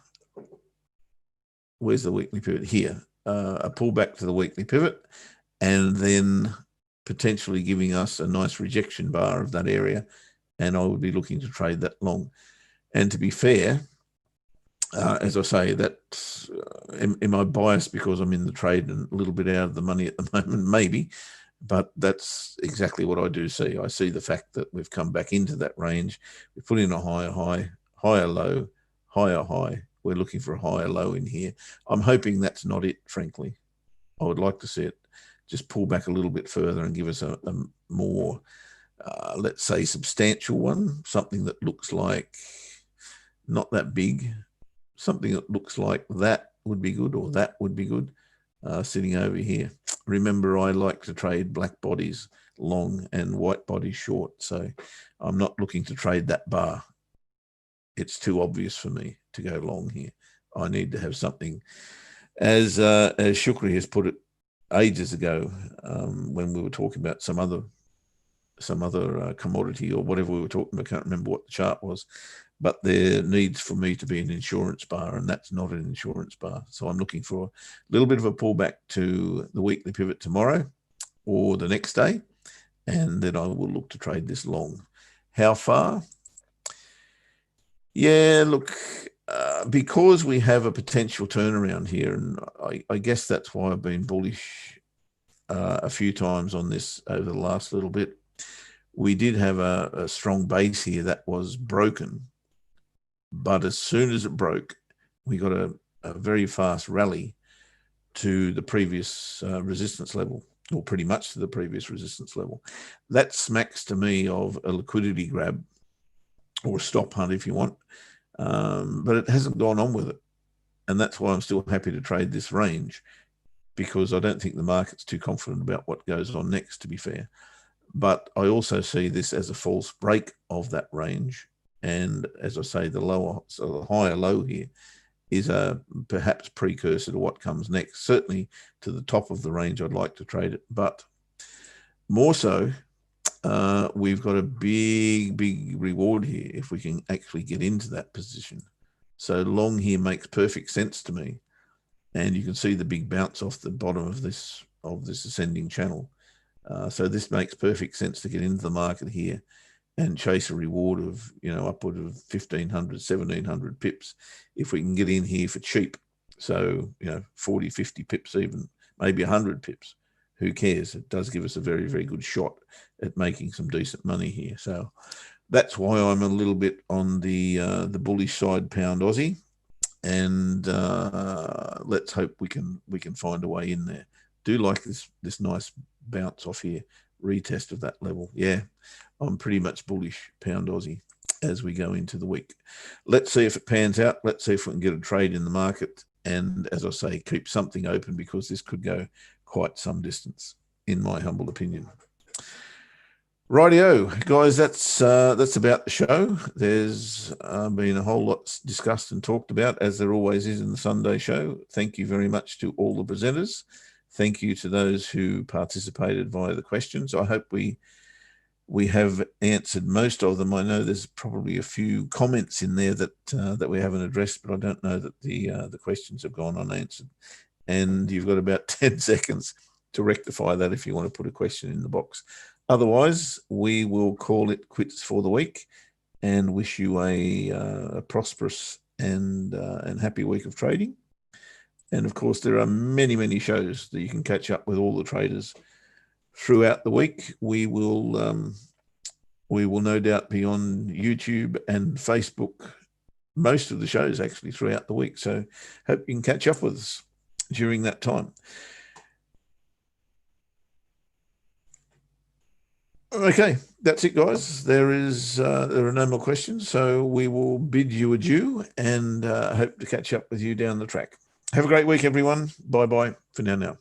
where's the weekly pivot? Here, a pullback to the weekly pivot, and then potentially giving us a nice rejection bar of that area. And I would be looking to trade that long. And to be fair, as I say, that am I biased because I'm in the trade and a little bit out of the money at the moment? Maybe, but that's exactly what I do see. I see the fact that we've come back into that range. We put in a higher high, higher low, higher high. We're looking for a higher low in here. I'm hoping that's not it, frankly. I would like to see it just pull back a little bit further and give us a more, let's say, substantial one, something that looks like not that big, something that looks like that would be good, or that would be good, sitting over here. Remember, I like to trade black bodies long and white bodies short, so I'm not looking to trade that bar. It's too obvious for me to go long here. I need to have something, as Shukri has put it ages ago, when we were talking about some other commodity or whatever we were talking about. I can't remember what the chart was, but there needs for me to be an insurance bar, and that's not an insurance bar. So I'm looking for a little bit of a pullback to the weekly pivot tomorrow or the next day, and then I will look to trade this long. How far? Yeah, look, because we have a potential turnaround here, and I guess that's why I've been bullish a few times on this over the last little bit. We did have a strong base here that was broken, but as soon as it broke, we got a very fast rally to the previous resistance level, or pretty much to the previous resistance level. That smacks to me of a liquidity grab, or a stop hunt if you want, but it hasn't gone on with it. And that's why I'm still happy to trade this range, because I don't think the market's too confident about what goes on next, to be fair. But I also see this as a false break of that range. And as I say, the higher low here is a perhaps precursor to what comes next. Certainly to the top of the range, I'd like to trade it. But more so, we've got a big reward here if we can actually get into that position. So long here makes perfect sense to me. And you can see the big bounce off the bottom of this ascending channel. So this makes perfect sense to get into the market here and chase a reward of, upward of 1,500, 1,700 pips if we can get in here for cheap. So, 40, 50 pips even, maybe 100 pips. Who cares? It does give us a very, very good shot at making some decent money here. So that's why I'm a little bit on the bullish side, pound Aussie, and let's hope we can find a way in there. Do like this nice bounce off here, retest of that level. Yeah, I'm pretty much bullish pound Aussie as we go into the week. Let's see if it pans out. Let's see if we can get a trade in the market, and as I say, keep something open, because this could go quite some distance, in my humble opinion. Rightio, guys, that's about the show. There's been a whole lot discussed and talked about, as there always is in the Sunday show. Thank you very much to all the presenters. Thank you to those who participated via the questions. I hope we have answered most of them. I know there's probably a few comments in there that we haven't addressed, but I don't know that the questions have gone unanswered. And you've got about 10 seconds to rectify that if you want to put a question in the box. Otherwise, we will call it quits for the week and wish you a prosperous and happy week of trading. And of course, there are many, many shows that you can catch up with all the traders throughout the week. We will no doubt be on YouTube and Facebook, most of the shows actually throughout the week. So hope you can catch up with us during that time. Okay, that's it, guys. There are no more questions, so we will bid you adieu and hope to catch up with you down the track. Have a great week, everyone. Bye bye for now.